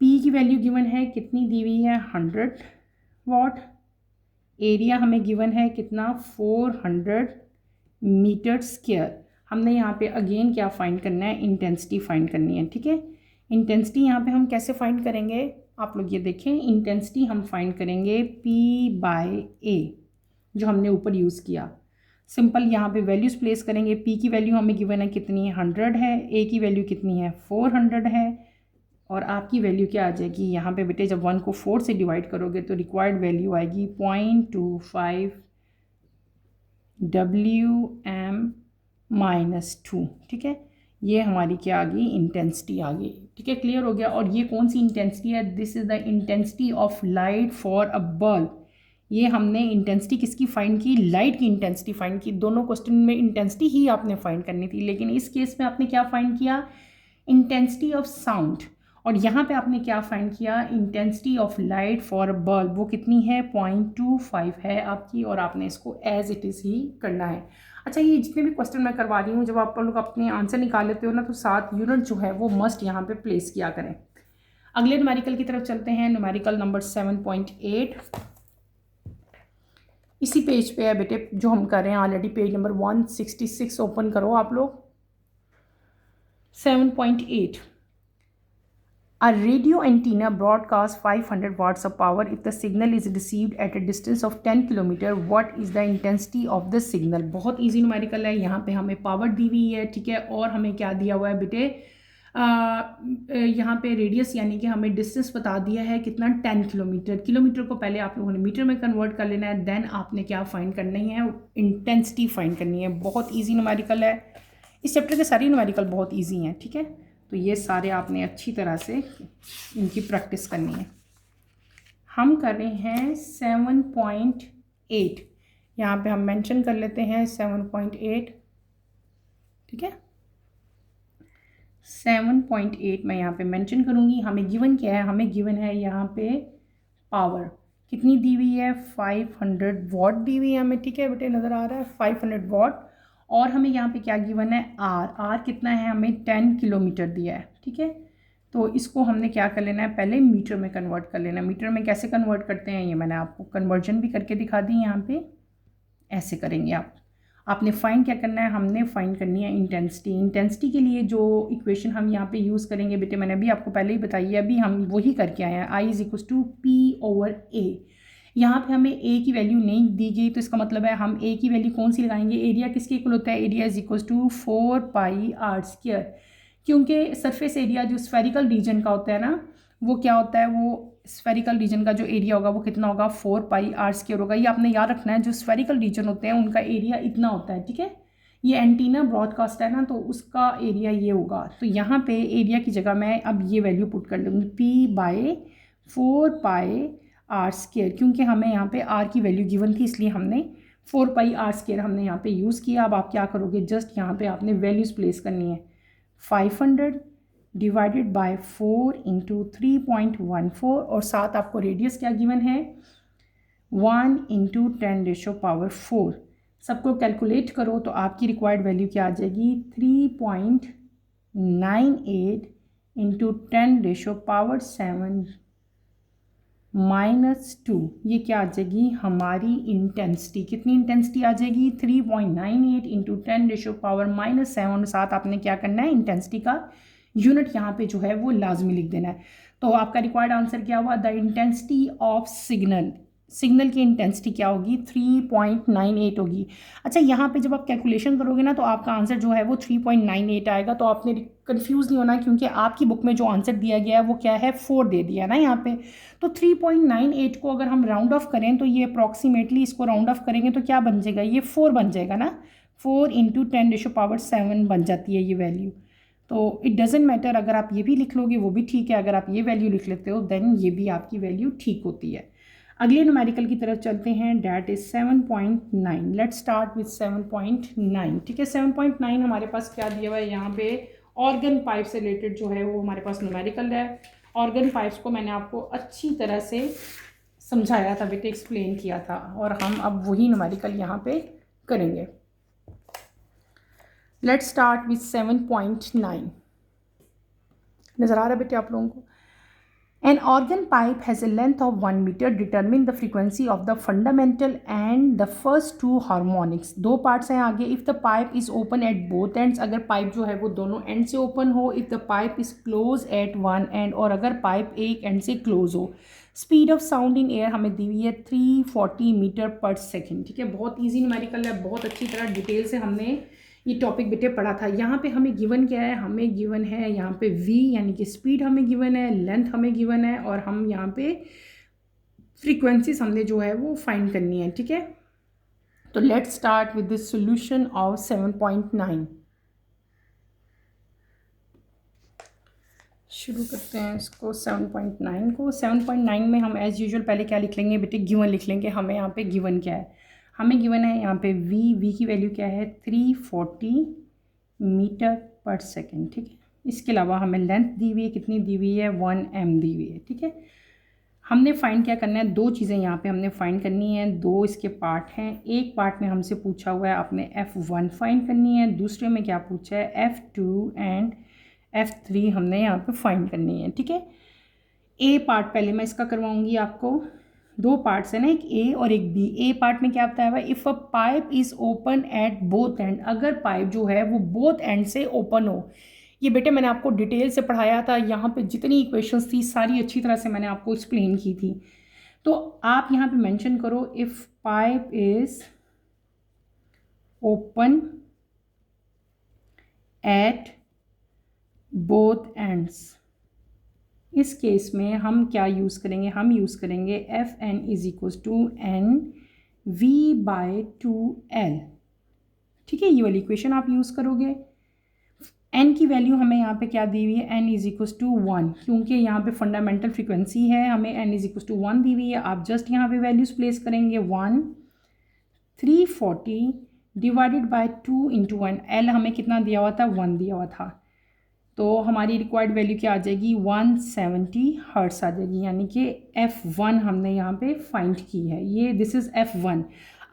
पी की वैल्यू गिवन है, कितनी दी हुई है 100 वाट। एरिया हमें गिवन है कितना 400 मीटर स्क्वायर। हमने यहाँ पे अगेन क्या फाइंड करना है, इंटेंसिटी फाइंड करनी है, ठीक है। इंटेंसिटी यहाँ पे हम कैसे फाइंड करेंगे, आप लोग ये देखें। इंटेंसिटी हम फाइंड करेंगे P/A, जो हमने ऊपर यूज़ किया। सिंपल यहाँ पे वैल्यूज़ प्लेस करेंगे। P की वैल्यू हमें गिवन है कितनी है 100 है, A की वैल्यू कितनी है 400 है, और आपकी वैल्यू क्या आ जाएगी यहाँ पे बेटे, जब 1 को 4 से डिवाइड करोगे तो रिक्वायर्ड वैल्यू आएगी 0.25 Wm-2, ठीक है। ये हमारी क्या आ गई, इंटेंसिटी आ गई, ठीक है। क्लियर हो गया। और ये कौन सी इंटेंसिटी है, this is the intensity of light for a bulb. ये हमने इंटेंसिटी किसकी फाइंड की, लाइट की इंटेंसिटी फाइंड की। दोनों क्वेश्चन में इंटेंसिटी ही आपने फाइंड करनी थी, लेकिन इस केस में आपने क्या फाइंड किया, इंटेंसिटी ऑफ साउंड। और यहाँ पे आपने क्या फाइंड किया, intensity of light for a bulb, वो कितनी है 0.25 है आपकी, और आपने इसको एज इट इज़ ही करना है। अच्छा, ये जितने भी क्वेश्चन मैं करवा रही हूँ, जब आप लोग अपने आंसर निकाल लेते हो ना, तो साथ यूनिट जो है वो मस्ट यहाँ पे प्लेस किया करें। अगले न्यूमेरिकल की तरफ चलते हैं। न्यूमेरिकल नंबर 7.8 इसी पेज पे है बेटे जो हम कर रहे हैं ऑलरेडी। पेज नंबर 166 ओपन करो आप लोग। 7.8 A radio antenna broadcasts 500 watts of power if the signal is received at a distance of 10 km. What is the intensity of the signal? बहुत इजी न्यूमेरिकल है। यहाँ पे हमें पावर दी हुई है, ठीक है, और हमें क्या दिया हुआ है बेटे, यहाँ पे रेडियस यानी कि हमें डिस्टेंस बता दिया है कितना 10 किलोमीटर। किलोमीटर को पहले आप लोगों ने मीटर में कन्वर्ट कर लेना है, देन आपने क्या फाइंड करनी है, इंटेंसिटी फाइंड करनी है। बहुत ईजी न्यूमेरिकल है। इस चैप्टर के सारे न्यूमेरिकल बहुत ईजी हैं, ठीक है। तो ये सारे आपने अच्छी तरह से इनकी प्रैक्टिस करनी है। हम कर रहे हैं 7.8, यहाँ पे हम मेंशन कर लेते हैं 7.8, ठीक है। 7.8 मैं यहाँ पे मेंशन करूँगी। हमें गिवन क्या है, हमें गिवन है यहाँ पे पावर कितनी दी हुई है 500 वाट दी हुई है हमें, ठीक है बेटे, नज़र आ रहा है 500 वाट। और हमें यहाँ पे क्या गिवन है, आर कितना है, हमें 10 किलोमीटर दिया है, ठीक है। तो इसको हमने क्या कर लेना है, पहले मीटर में कन्वर्ट कर लेना है। मीटर में कैसे कन्वर्ट करते हैं, ये मैंने आपको कन्वर्जन भी करके दिखा दी। यहाँ पे ऐसे करेंगे आप। आपने फाइंड क्या करना है, हमने फाइंड करनी है इंटेंसिटी। इंटेंसिटी के लिए जो इक्वेशन हम यहाँ पे यूज़ करेंगे बेटे, मैंने अभी आपको पहले ही बताई है, अभी हम वही करके आए हैं, I=P/A। यहाँ पे हमें ए की वैल्यू नहीं दी गई, तो इसका मतलब है हम ए की वैल्यू कौन सी लगाएंगे, एरिया किसके इक्वल होता है, एरिया = 4πr²। क्योंकि सरफेस एरिया जो स्फेरिकल रीजन का होता है ना, वो क्या होता है, वो स्फेरिकल रीजन का जो एरिया होगा वो कितना होगा, 4πr² होगा। ये आपने याद रखना है, जो स्फेरिकल रीजन होते हैं उनका एरिया इतना होता है, ठीक है। ये एंटीना ब्रॉडकास्ट है ना, तो उसका एरिया ये होगा। तो यहाँ पे एरिया की जगह मैं अब ये वैल्यू पुट कर लूँगी, P/4πr², क्योंकि हमें यहाँ पे r की वैल्यू गिवन थी, इसलिए हमने 4πr² हमने यहाँ पे यूज़ किया। अब आप क्या करोगे, जस्ट यहाँ पे आपने वैल्यूज़ प्लेस करनी है। 500 डिवाइडेड बाय 4 इंटू 3.14, और साथ आपको रेडियस क्या गिवन है, 1 इंटू 10⁻⁴। सबको कैलकुलेट करो तो आपकी रिक्वायर्ड वैल्यू क्या आ जाएगी, 3.98 इंटू 10⁻⁷ -2। ये क्या आ जाएगी हमारी इंटेंसिटी। कितनी इंटेंसिटी आ जाएगी, 3.98 इंटू 10⁻⁻7। साथ आपने क्या करना है, इंटेंसिटी का यूनिट यहाँ पे जो है वो लाजमी लिख देना है। तो आपका रिक्वायर्ड आंसर क्या हुआ, द इंटेंसिटी ऑफ सिग्नल की इंटेंसिटी क्या होगी, 3.98 होगी। अच्छा, यहाँ पे जब आप कैलकुलेशन करोगे ना, तो आपका आंसर जो है वो 3.98 आएगा। तो आपने कंफ्यूज नहीं होना, क्योंकि आपकी बुक में जो आंसर दिया गया है वो क्या है, 4 दे दिया ना यहाँ पे। तो 3.98 को अगर हम राउंड ऑफ करें तो ये अप्रॉक्सीमेटली, इसको राउंड ऑफ करेंगे तो क्या बन जाएगा, ये 4 बन जाएगा ना, 4 इंटू 10⁻⁷ बन जाती है ये वैल्यू। तो इट डजेंट मैटर, अगर आप ये भी लिख लोगे वो भी ठीक है, अगर आप ये वैल्यू लिख लेते हो देन ये भी आपकी वैल्यू ठीक होती है। अगले न्यूमेरिकल की तरफ चलते हैं, that is 7.9। Let's start with 7.9। ठीक है, 7.9 हमारे पास क्या दिया हुआ है, यहाँ पे ऑर्गन पाइप से रिलेटेड जो है वो हमारे पास न्यूमेरिकल है। ऑर्गन पाइप्स को मैंने आपको अच्छी तरह से समझाया था बेटे, एक्सप्लेन किया था, और हम अब वही न्यूमेरिकल यहाँ पे करेंगे। Let's start with 7.9। नज़र आ रहा है बेटे आप लोगों को, An organ pipe has a length of 1 meter. Determine the frequency of the fundamental and the first two harmonics. दो पार्ट्स हैं आगे. If the pipe is open at both ends, अगर पाइप जो है वो दोनों एंड से ओपन हो. If the pipe is closed at one end, और अगर पाइप एक एंड से क्लोज हो. Speed of sound in air हमें दी हुई है 340 मीटर पर सेकेंड. ठीक है, बहुत ईजी न्यूमेरिकल है, बहुत अच्छी तरह डिटेल से हमने ये टॉपिक बेटे पढ़ा था. यहाँ पे हमें गिवन क्या है, हमें गिवन है यहाँ पे v यानी कि स्पीड हमें गिवन है, लेंथ हमें गिवन है, और हम यहाँ पे फ्रीक्वेंसीज हमने जो है वो फाइंड करनी है. ठीक है, तो let's start with the solution of 7.9. शुरू करते हैं इसको 7.9 को. 7.9 में हम एज़ यूजुअल पहले क्या लिख लेंगे बेटे, गिवन लिख लेंगे. हमें यहाँ पे गिवन क्या है, हमें गिवन है यहाँ पे v की वैल्यू क्या है 340 मीटर पर सेकेंड. ठीक है, इसके अलावा हमें लेंथ दी हुई है, कितनी दी हुई है 1 m दी हुई है. ठीक है, हमने फाइंड क्या करना है, दो चीज़ें यहाँ पे हमने फाइंड करनी है. दो इसके पार्ट हैं. एक पार्ट में हमसे पूछा हुआ है आपने f1 फाइंड करनी है, दूसरे में क्या पूछा है f2 एंड f3 हमने यहाँ पे फाइंड करनी है. ठीक है, ए पार्ट पहले मैं इसका करवाऊँगी आपको. दो पार्ट्स है ना, एक ए और एक बी. ए पार्ट में क्या बताया हुआ है, if a pipe is open at both and, अगर पाइप जो है वो बोथ एंड से ओपन हो. ये बेटे मैंने आपको डिटेल से पढ़ाया था, यहाँ पे जितनी इक्वेशंस थी सारी अच्छी तरह से मैंने आपको एक्सप्लेन की थी. तो आप यहाँ पे मेंशन करो if pipe is open at both ends. इस केस में हम क्या यूज़ करेंगे, हम यूज़ करेंगे Fn = NV/2L. ठीक है, ये वाली इक्वेशन आप यूज़ करोगे. n की वैल्यू हमें यहाँ पे क्या दी हुई है, n = 1, क्योंकि यहाँ पे फंडामेंटल फ्रीक्वेंसी है, हमें n = 1 दी हुई है. आप जस्ट यहाँ पे वैल्यूज़ प्लेस करेंगे. 1 340 डिवाइडेड बाय 2 इंटू 1. L हमें कितना दिया हुआ था, 1 दिया हुआ था. तो हमारी रिक्वायर्ड वैल्यू क्या आ जाएगी, 170 हर्ट्स आ जाएगी. यानी कि F1 हमने यहाँ पे फाइंड की है. ये दिस इज़ F1.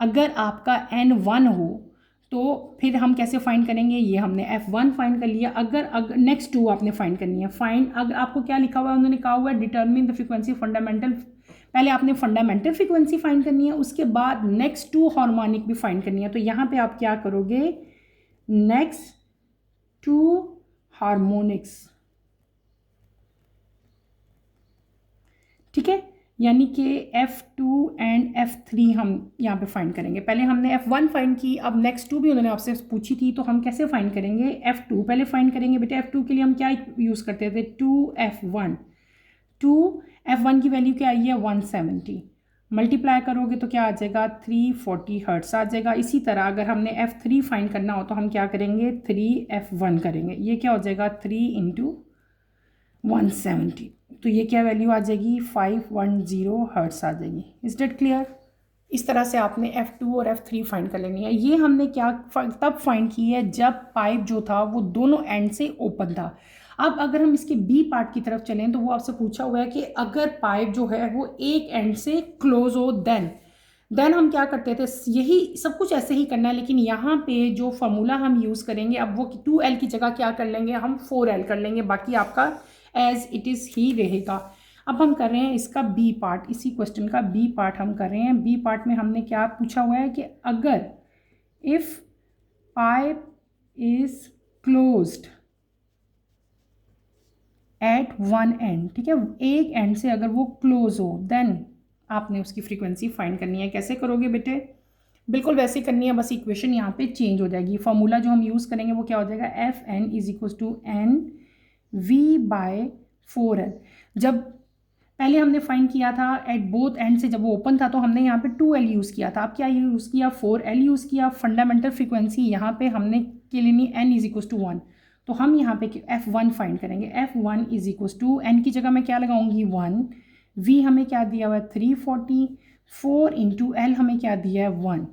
अगर आपका N1 हो तो फिर हम कैसे फाइंड करेंगे, ये हमने F1 फाइंड कर लिया. अगर नेक्स्ट 2 आपने फाइंड करनी है. फाइंड, अगर आपको क्या लिखा हुआ है, उन्होंने कहा हुआ है डिटर्मिन द फ्रीक्वेंसी फंडामेंटल पहले आपने फंडामेंटल फ्रीक्वेंसी फाइंड करनी है, उसके बाद नेक्स्ट टू हार्मोनिक भी फाइंड करनी है। तो यहाँ पे आप क्या करोगे, नेक्स्ट टू हार्मोनिक्स, ठीक है, यानी कि F2 एंड F3 हम यहाँ पे फाइंड करेंगे। पहले हमने F1 फाइंड की, अब नेक्स्ट टू भी उन्होंने आपसे पूछी थी, तो हम कैसे फाइंड करेंगे, F2 पहले फाइंड करेंगे। बेटे F2 के लिए हम क्या यूज़ करते थे, 2F1, 2F1 की वैल्यू क्या आई है 170, मल्टीप्लाई करोगे तो क्या आ जाएगा 340 हर्ट्स आ जाएगा। इसी तरह अगर हमने F3 फाइंड करना हो तो हम क्या करेंगे, 3F1 करेंगे, ये क्या हो जाएगा 3 इंटू 170, तो ये क्या वैल्यू आ जाएगी 510 हर्ट्स आ जाएगी। Is that clear. इस तरह से आपने F2 और F3 फाइंड कर लेनी है। ये हमने क्या तब फाइंड की है जब पाइप जो था वो दोनों एंड से ओपन था। अब अगर हम इसके बी पार्ट की तरफ चलें तो वो आपसे पूछा हुआ है कि अगर पाइप जो है वो एक एंड से क्लोज हो देन हम क्या करते थे, यही सब कुछ ऐसे ही करना है, लेकिन यहाँ पे जो फार्मूला हम यूज़ करेंगे अब वो 2L की जगह क्या कर लेंगे, हम 4L कर लेंगे, बाकी आपका एज इट इज़ ही रहेगा। अब हम कर रहे हैं इसका बी पार्ट, इसी क्वेश्चन का बी पार्ट हम कर रहे हैं। बी पार्ट में हमने क्या पूछा हुआ है कि अगर if pipe is closed eight one and, ठीक है, एक एंड से अगर वो क्लोज हो देन आपने उसकी फ्रीक्वेंसी फाइंड करनी है। कैसे करोगे बेटे, बिल्कुल वैसे करनी है, बस इक्वेशन यहाँ पे चेंज हो जाएगी। फॉर्मूला जो हम यूज़ करेंगे वो क्या हो जाएगा, F n is equal to n v by 4L। जब पहले हमने फाइंड किया था एट बोथ एंड से, जब वो ओपन था तो हमने यहाँ पे 2L यूज़ किया था। अब क्या यूज़ किया, 4L यूज़ किया। फंडामेंटल फ्रीक्वेंसी यहाँ पे हमने के लिए नहीं, n इज इक्वल टू 1, तो हम यहाँ पे F1 फाइंड करेंगे। F1 is equal to n की जगह मैं क्या लगाऊंगी 1, V हमें क्या दिया हुआ है 340, 4 इंटू L हमें क्या दिया है 1।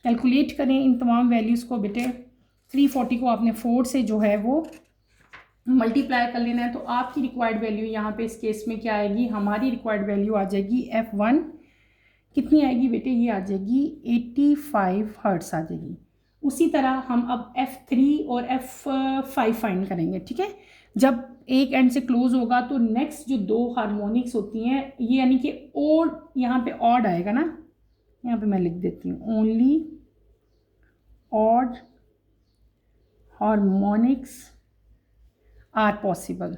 कैलकुलेट करें इन तमाम वैल्यूज़ को बेटे, 340 को आपने 4 से जो है वो मल्टीप्लाई कर लेना है, तो आपकी रिक्वायर्ड वैल्यू यहाँ पे इस केस में क्या आएगी, हमारी रिक्वायर्ड वैल्यू आ जाएगी F1 कितनी आएगी बेटे, ये आ जाएगी 85 हर्ट्स आ जाएगी। उसी तरह हम अब F3 और F5 फाइंड करेंगे, ठीक है। जब एक एंड से क्लोज होगा तो नेक्स्ट जो दो हार्मोनिक्स होती हैं ये यानी कि ओड, यहाँ पे ऑड आएगा ना, यहाँ पे मैं लिख देती हूँ only odd harmonics are possible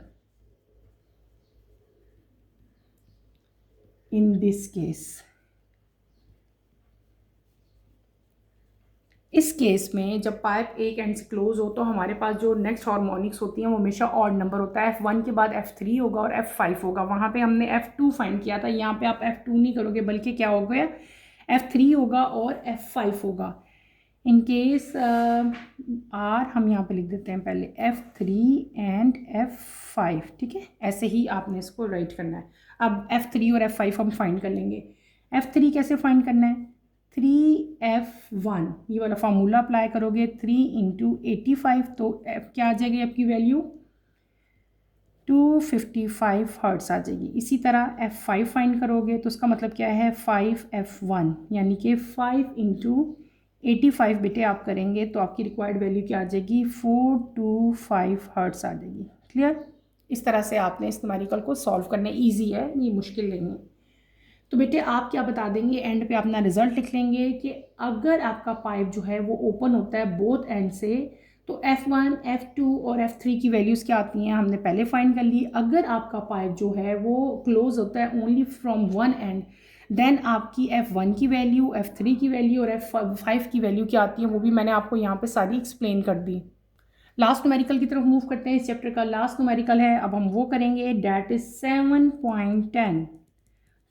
in this case. इस केस में जब पाइप एक एंड से क्लोज हो तो हमारे पास जो नेक्स्ट हार्मोनिक्स होती हैं वो हमेशा ऑड नंबर होता है। F1 के बाद F3 होगा और F5 होगा। वहाँ पे हमने F2 फाइंड किया था, यहाँ पे आप F2 नहीं करोगे बल्कि क्या हो गया F3 होगा और F5 होगा। इन केस आर हम यहाँ पे लिख देते हैं पहले F3 एंड F5, ठीक है, ऐसे ही आपने इसको राइट करना है। अब F3 और F5 हम फाइंड कर लेंगे। F3 कैसे फाइंड करना है, 3F1 ये वाला फार्मूला अप्लाई करोगे 3 इंटू 85, तो F क्या आ जाएगी आपकी वैल्यू 255 हर्ट्स आ जाएगी। इसी तरह F5 फाइंड करोगे तो उसका मतलब क्या है 5F1, यानी कि 5 इंटू 85 बेटे आप करेंगे तो आपकी रिक्वायर्ड वैल्यू क्या आ जाएगी 425 हर्ट्स आ जाएगी। क्लियर। इस तरह से आपने इस न्यूमेरिकल को सॉल्व करना, ईजी है, ये मुश्किल नहीं है। तो बेटे आप क्या बता देंगे, एंड पे अपना रिजल्ट लिख लेंगे कि अगर आपका पाइप जो है वो ओपन होता है बोथ एंड से तो F1, F2 और F3 की वैल्यूज़ क्या आती हैं हमने पहले फाइंड कर ली। अगर आपका पाइप जो है वो क्लोज होता है only from one end, then आपकी F1 की वैल्यू, F3 की वैल्यू और F5 की वैल्यू क्या आती है वो भी मैंने आपको यहाँ पे सारी एक्सप्लेन कर दी। लास्ट न्यूमेरिकल की तरफ मूव करते हैं। इस चैप्टर का लास्ट न्यूमेरिकल है, अब हम वो करेंगे, डैट इज 7.10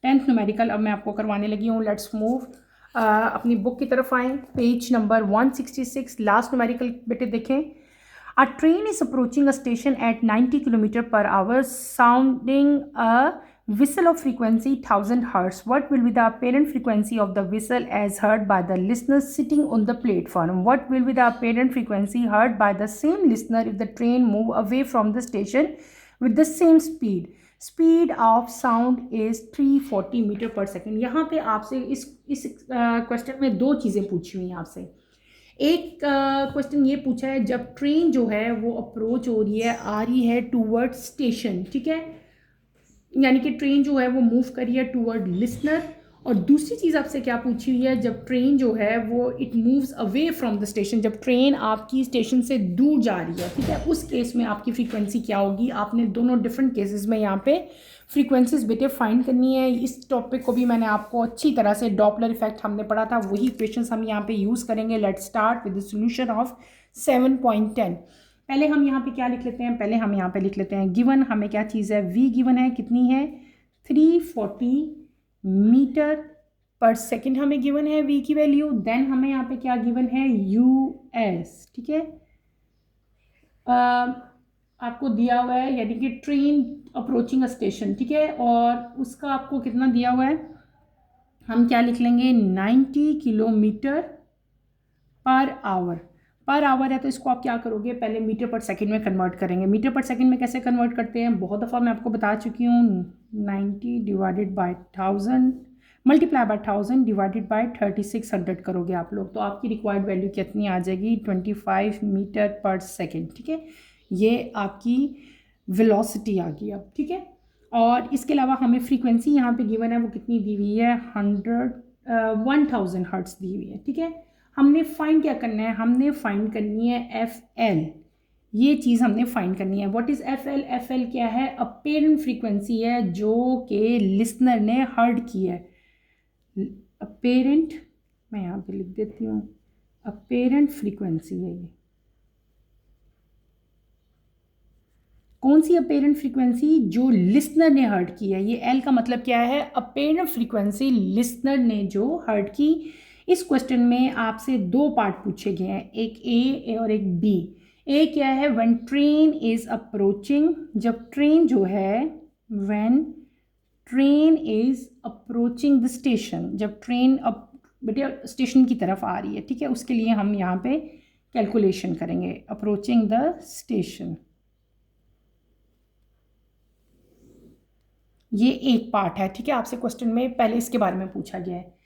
10th न्यूमेरिकल अब मैं आपको करवाने लगी हूँ। लेट्स मूव, अपनी बुक की तरफ आएँ, पेज नंबर 166, लास्ट न्यूमेरिकल बेटे देखें। अ train is approaching a station at 90 kilometre per hour sounding a whistle of frequency 1000 hertz. What will be the apparent frequency of the whistle as heard by the listener sitting on the platform? What will be the apparent frequency heard by the same listener if the train move away from the station with the same speed? Speed of sound is 340 metre पर second. यहाँ पे आपसे इस question में दो चीज़ें पूछी हुई हैं आपसे। एक क्वेश्चन ये पूछा है जब ट्रेन जो है वो अप्रोच हो रही है, आ रही है टूवर्ड्स स्टेशन, ठीक है, यानी कि ट्रेन जो है वो मूव कर रही है टूवर्ड लिसनर। और दूसरी चीज़ आपसे क्या पूछी हुई है, जब ट्रेन जो है वो it moves away from the station, जब ट्रेन आपकी स्टेशन से दूर जा रही है, ठीक है, उस केस में आपकी फ्रीक्वेंसी क्या होगी। आपने दोनों डिफरेंट केसेस में यहाँ पे फ्रीक्वेंसीज बेटे फाइंड करनी है। इस टॉपिक को भी मैंने आपको अच्छी तरह से, डॉपलर इफेक्ट हमने पढ़ा था, वही इक्वेशंस हम यहाँ पे यूज़ करेंगे। Let's start with the solution of 7.10। पहले हम यहाँ पे क्या लिख लेते हैं, पहले हम यहाँ पे लिख लेते हैं गिवन हमें क्या चीज़ है, v गिवन है कितनी है 340 मीटर पर सेकेंड हमें गिवन है v की वैल्यू। देन हमें यहाँ पे क्या गिवन है US, ठीक है, आपको दिया हुआ है, यानी कि ट्रेन अप्रोचिंग अ स्टेशन, ठीक है, और उसका आपको कितना दिया हुआ है, हम क्या लिख लेंगे 90 किलोमीटर पर आवर है। तो इसको आप क्या करोगे, पहले मीटर पर सेकंड में कन्वर्ट करेंगे। मीटर पर सेकंड में कैसे कन्वर्ट करते हैं, बहुत दफ़ा मैं आपको बता चुकी हूँ। 90 divided by 1000 multiply by 1000 divided by 3600 करोगे आप लोग, तो आपकी रिक्वायर्ड वैल्यू कितनी आ जाएगी 25 मीटर पर सेकेंड, ठीक है। ये आपकी वेलोसिटी आ गई अब, ठीक है। और इसके अलावा हमें फ्रीक्वेंसी यहाँ पे गिवन है, वो कितनी दी हुई है 1000 हर्ट्स दी हुई है, ठीक है। हमने फाइंड क्या करना है, हमने फाइंड करनी है FL, ये चीज़ हमने फाइंड करनी है। What is FL? FL क्या है, अपेरेंट फ्रीक्वेंसी है जो कि लिसनर ने हर्ड की है। अपेरेंट, मैं यहाँ पे लिख देती हूँ, अपेरेंट फ्रीक्वेंसी है ये। कौन सी अपेरेंट फ्रीक्वेंसी, जो लिसनर ने हर्ड की है। ये L का मतलब क्या है, अपेरेंट फ्रीक्वेंसी लिसनर ने जो हर्ड की। इस क्वेश्चन में आपसे दो पार्ट पूछे गए हैं, एक ए और एक बी। ए क्या है, व्हेन ट्रेन इज अप्रोचिंग, जब ट्रेन जो है, when train is approaching the station, जब ट्रेन अब बेटे स्टेशन की तरफ आ रही है, ठीक है, उसके लिए हम यहाँ पे कैलकुलेशन करेंगे, अप्रोचिंग द स्टेशन। ये एक पार्ट है, ठीक है, आपसे क्वेश्चन में पहले इसके बारे में पूछा गया है।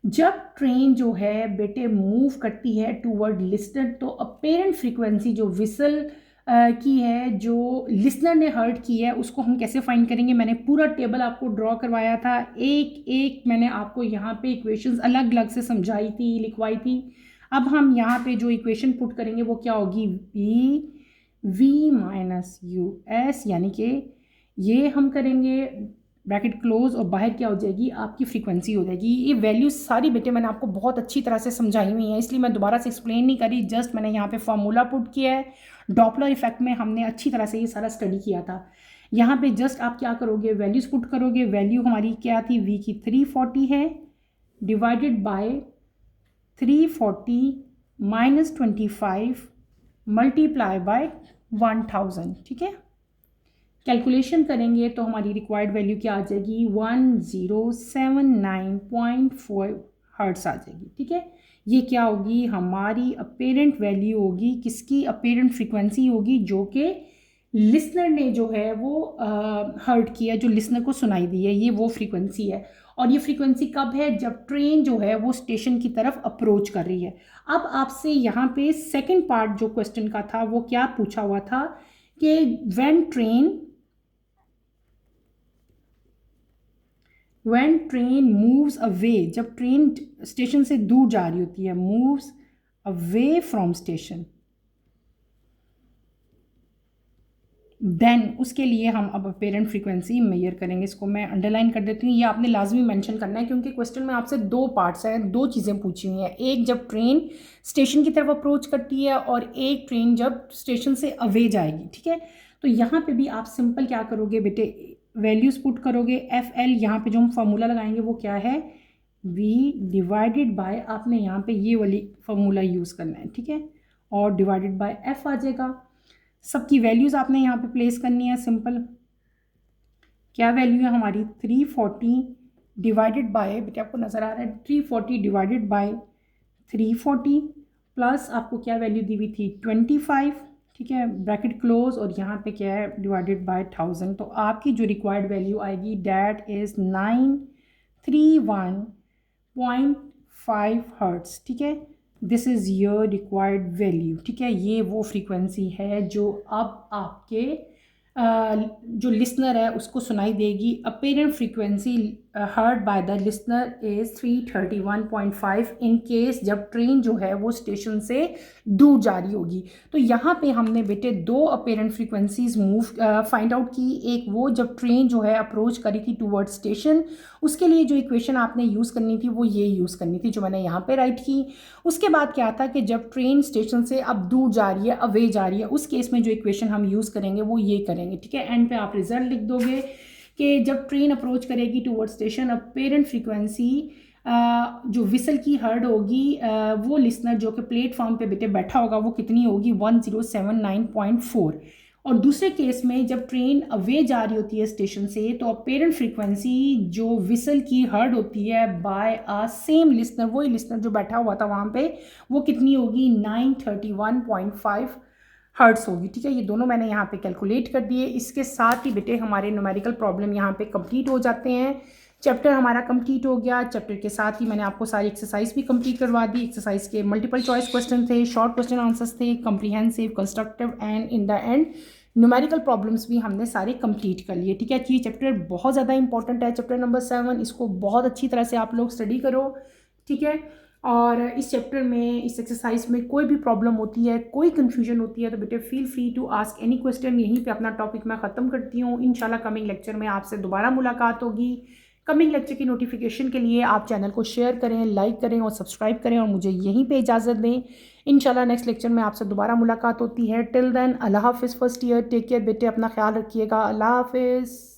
जब ट्रेन जो है बेटे मूव करती है टूवर्ड लिसनर, तो अपेरेंट फ्रीक्वेंसी जो विसल की है, जो लिसनर ने हर्ट की है, उसको हम कैसे फाइंड करेंगे। मैंने पूरा टेबल आपको ड्रॉ करवाया था, एक एक मैंने आपको यहाँ पे इक्वेशंस अलग अलग से समझाई थी, लिखवाई थी। अब हम यहाँ पे जो इक्वेशन पुट करेंगे वो क्या होगी, v माइनस US, यानी कि ये हम करेंगे ब्रैकेट क्लोज और बाहर क्या हो जाएगी, आपकी फ्रीक्वेंसी हो जाएगी। ये वैल्यूज सारी बेटे मैंने आपको बहुत अच्छी तरह से समझाई हुई हैं, इसलिए मैं दोबारा से एक्सप्लेन नहीं करी, जस्ट मैंने यहाँ पे फार्मूला पुट किया है। डॉपलर इफेक्ट में हमने अच्छी तरह से ये सारा स्टडी किया था। यहाँ पे जस्ट आप क्या करोगे, वैल्यूज पुट करोगे। वैल्यू हमारी क्या थी, v की 340 है, divided by 340 minus 25 multiply by 1000, ठीक है। कैलकुलेशन करेंगे तो हमारी रिक्वायर्ड वैल्यू क्या आ जाएगी, 1079.4 हर्ट्स आ जाएगी, ठीक है। ये क्या होगी, हमारी अपेरेंट वैल्यू होगी, किसकी, अपेरेंट फ्रीक्वेंसी होगी, जो कि लिसनर ने जो है वो हर्ट किया, जो लिसनर को सुनाई दी है, ये वो फ्रीक्वेंसी है। और ये फ्रीक्वेंसी कब है, जब ट्रेन जो है वो स्टेशन की तरफ अप्रोच कर रही है। अब आपसे यहाँ पे सेकेंड पार्ट जो क्वेश्चन का था वो क्या पूछा हुआ था कि व्हेन ट्रेन मूव्स अवे, जब ट्रेन स्टेशन से दूर जा रही होती है, moves away from station, then उसके लिए हम अब अपेरेंट फ्रीक्वेंसी मेजर करेंगे। इसको मैं अंडरलाइन कर देती हूँ, ये आपने लाजमी मेंशन करना है, क्योंकि क्वेश्चन में आपसे दो पार्ट्स हैं, दो चीज़ें पूछी हुई हैं। एक जब ट्रेन स्टेशन की तरफ अप्रोच करती है, और एक ट्रेन जब स्टेशन से अवे जाएगी, ठीक है। तो यहाँ पे भी आप सिंपल क्या करोगे बेटे, वैल्यूज़ पुट करोगे। FL यहाँ पे जो हम फार्मूला लगाएंगे वो क्या है, v डिवाइडेड बाय, आपने यहाँ पे ये वाली फार्मूला यूज़ करना है, ठीक है, और डिवाइडेड बाय f आ जाएगा। सबकी वैल्यूज़ आपने यहाँ पे प्लेस करनी है। सिंपल क्या वैल्यू है हमारी, 340 डिवाइडेड बाय, बेटे आपको नज़र आ रहा है, 340 डिवाइडेड बाय 340 प्लस आपको क्या वैल्यू दी हुई थी 25, ठीक है, ब्रैकेट क्लोज, और यहाँ पे क्या है डिवाइडेड बाय 1000। तो आपकी जो रिक्वायर्ड वैल्यू आएगी डैट इज़ 931.5 हर्ट्स, ठीक है। This is your required value, ठीक है। ये वो फ्रीक्वेंसी है जो अब आपके जो लिसनर है उसको सुनाई देगी। Apparent frequency heard by the listener is 331.5 in case जब ट्रेन जो है वो स्टेशन से दूर जा रही होगी। तो यहाँ पे हमने बेटे दो अपेरेंट फ्रीक्वेंसीज फाइंड आउट की। एक वो जब ट्रेन जो है अप्रोच करी थी टूवर्ड स्टेशन, उसके लिए जो इक्वेशन आपने यूज़ करनी थी वो ये यूज़ करनी थी जो मैंने यहाँ पे राइट की। उसके बाद क्या था कि जब ट्रेन स्टेशन से अब दूर जा रही है, अवे जा रही है, उस केस में जो इक्वेशन हम यूज़ करेंगे वो ये करेंगे। ठीक है, एंड पे आप रिजल्ट लिख दोगे कि जब ट्रेन अप्रोच करेगी टूवर्ड स्टेशन, अपेरेंट फ्रीक्वेंसी जो विसल की हर्ड होगी वो लिसनर जो कि प्लेटफॉर्म पे बेटे बैठा होगा वो कितनी होगी 1079.4। और दूसरे केस में जब ट्रेन अवे जा रही होती है स्टेशन से, तो अपेरेंट फ्रीक्वेंसी जो विसल की हर्ड होती है बाय अ सेम लिसनर, वही लिसनर जो बैठा हुआ था वहाँ पे, वो कितनी होगी 931.5 हर्ट्स होगी। ठीक है, ये दोनों मैंने यहाँ पे कैलकुलेट कर दिए। इसके साथ ही बेटे हमारे न्यूमेरिकल प्रॉब्लम यहाँ पे कंप्लीट हो जाते हैं। चैप्टर हमारा कंप्लीट हो गया। चैप्टर के साथ ही मैंने आपको सारी एक्सरसाइज भी कंप्लीट करवा दी। एक्सरसाइज के मल्टीपल चॉइस क्वेश्चन थे, शॉर्ट क्वेश्चन आंसर्स थे, comprehensive, constructive and in the end numerical problems भी हमने सारे कंप्लीट कर लिए। ठीक है, ये चैप्टर बहुत ज़्यादा इंपॉर्टेंट है, चैप्टर नंबर 7। इसको बहुत अच्छी तरह से आप लोग स्टडी करो। ठीक है, और इस चैप्टर में, इस एक्सरसाइज में कोई भी प्रॉब्लम होती है, कोई कन्फ्यूजन होती है तो बेटे feel free to ask any question. यहीं पे अपना टॉपिक मैं ख़त्म करती हूँ। इंशाल्लाह कमिंग लेक्चर में आपसे दोबारा मुलाकात होगी। कमिंग लेक्चर की नोटिफिकेशन के लिए आप चैनल को शेयर करें, लाइक करें और सब्सक्राइब करें, और मुझे यहीं पे इजाज़त दें। इंशाल्लाह नेक्स्ट लेक्चर में आपसे दोबारा मुलाकात होती है। टिल देन अल्लाह हाफिज़। फर्स्ट ईयर टेक केयर बेटे, अपना ख्याल रखिएगा। अल्लाह हाफिज़।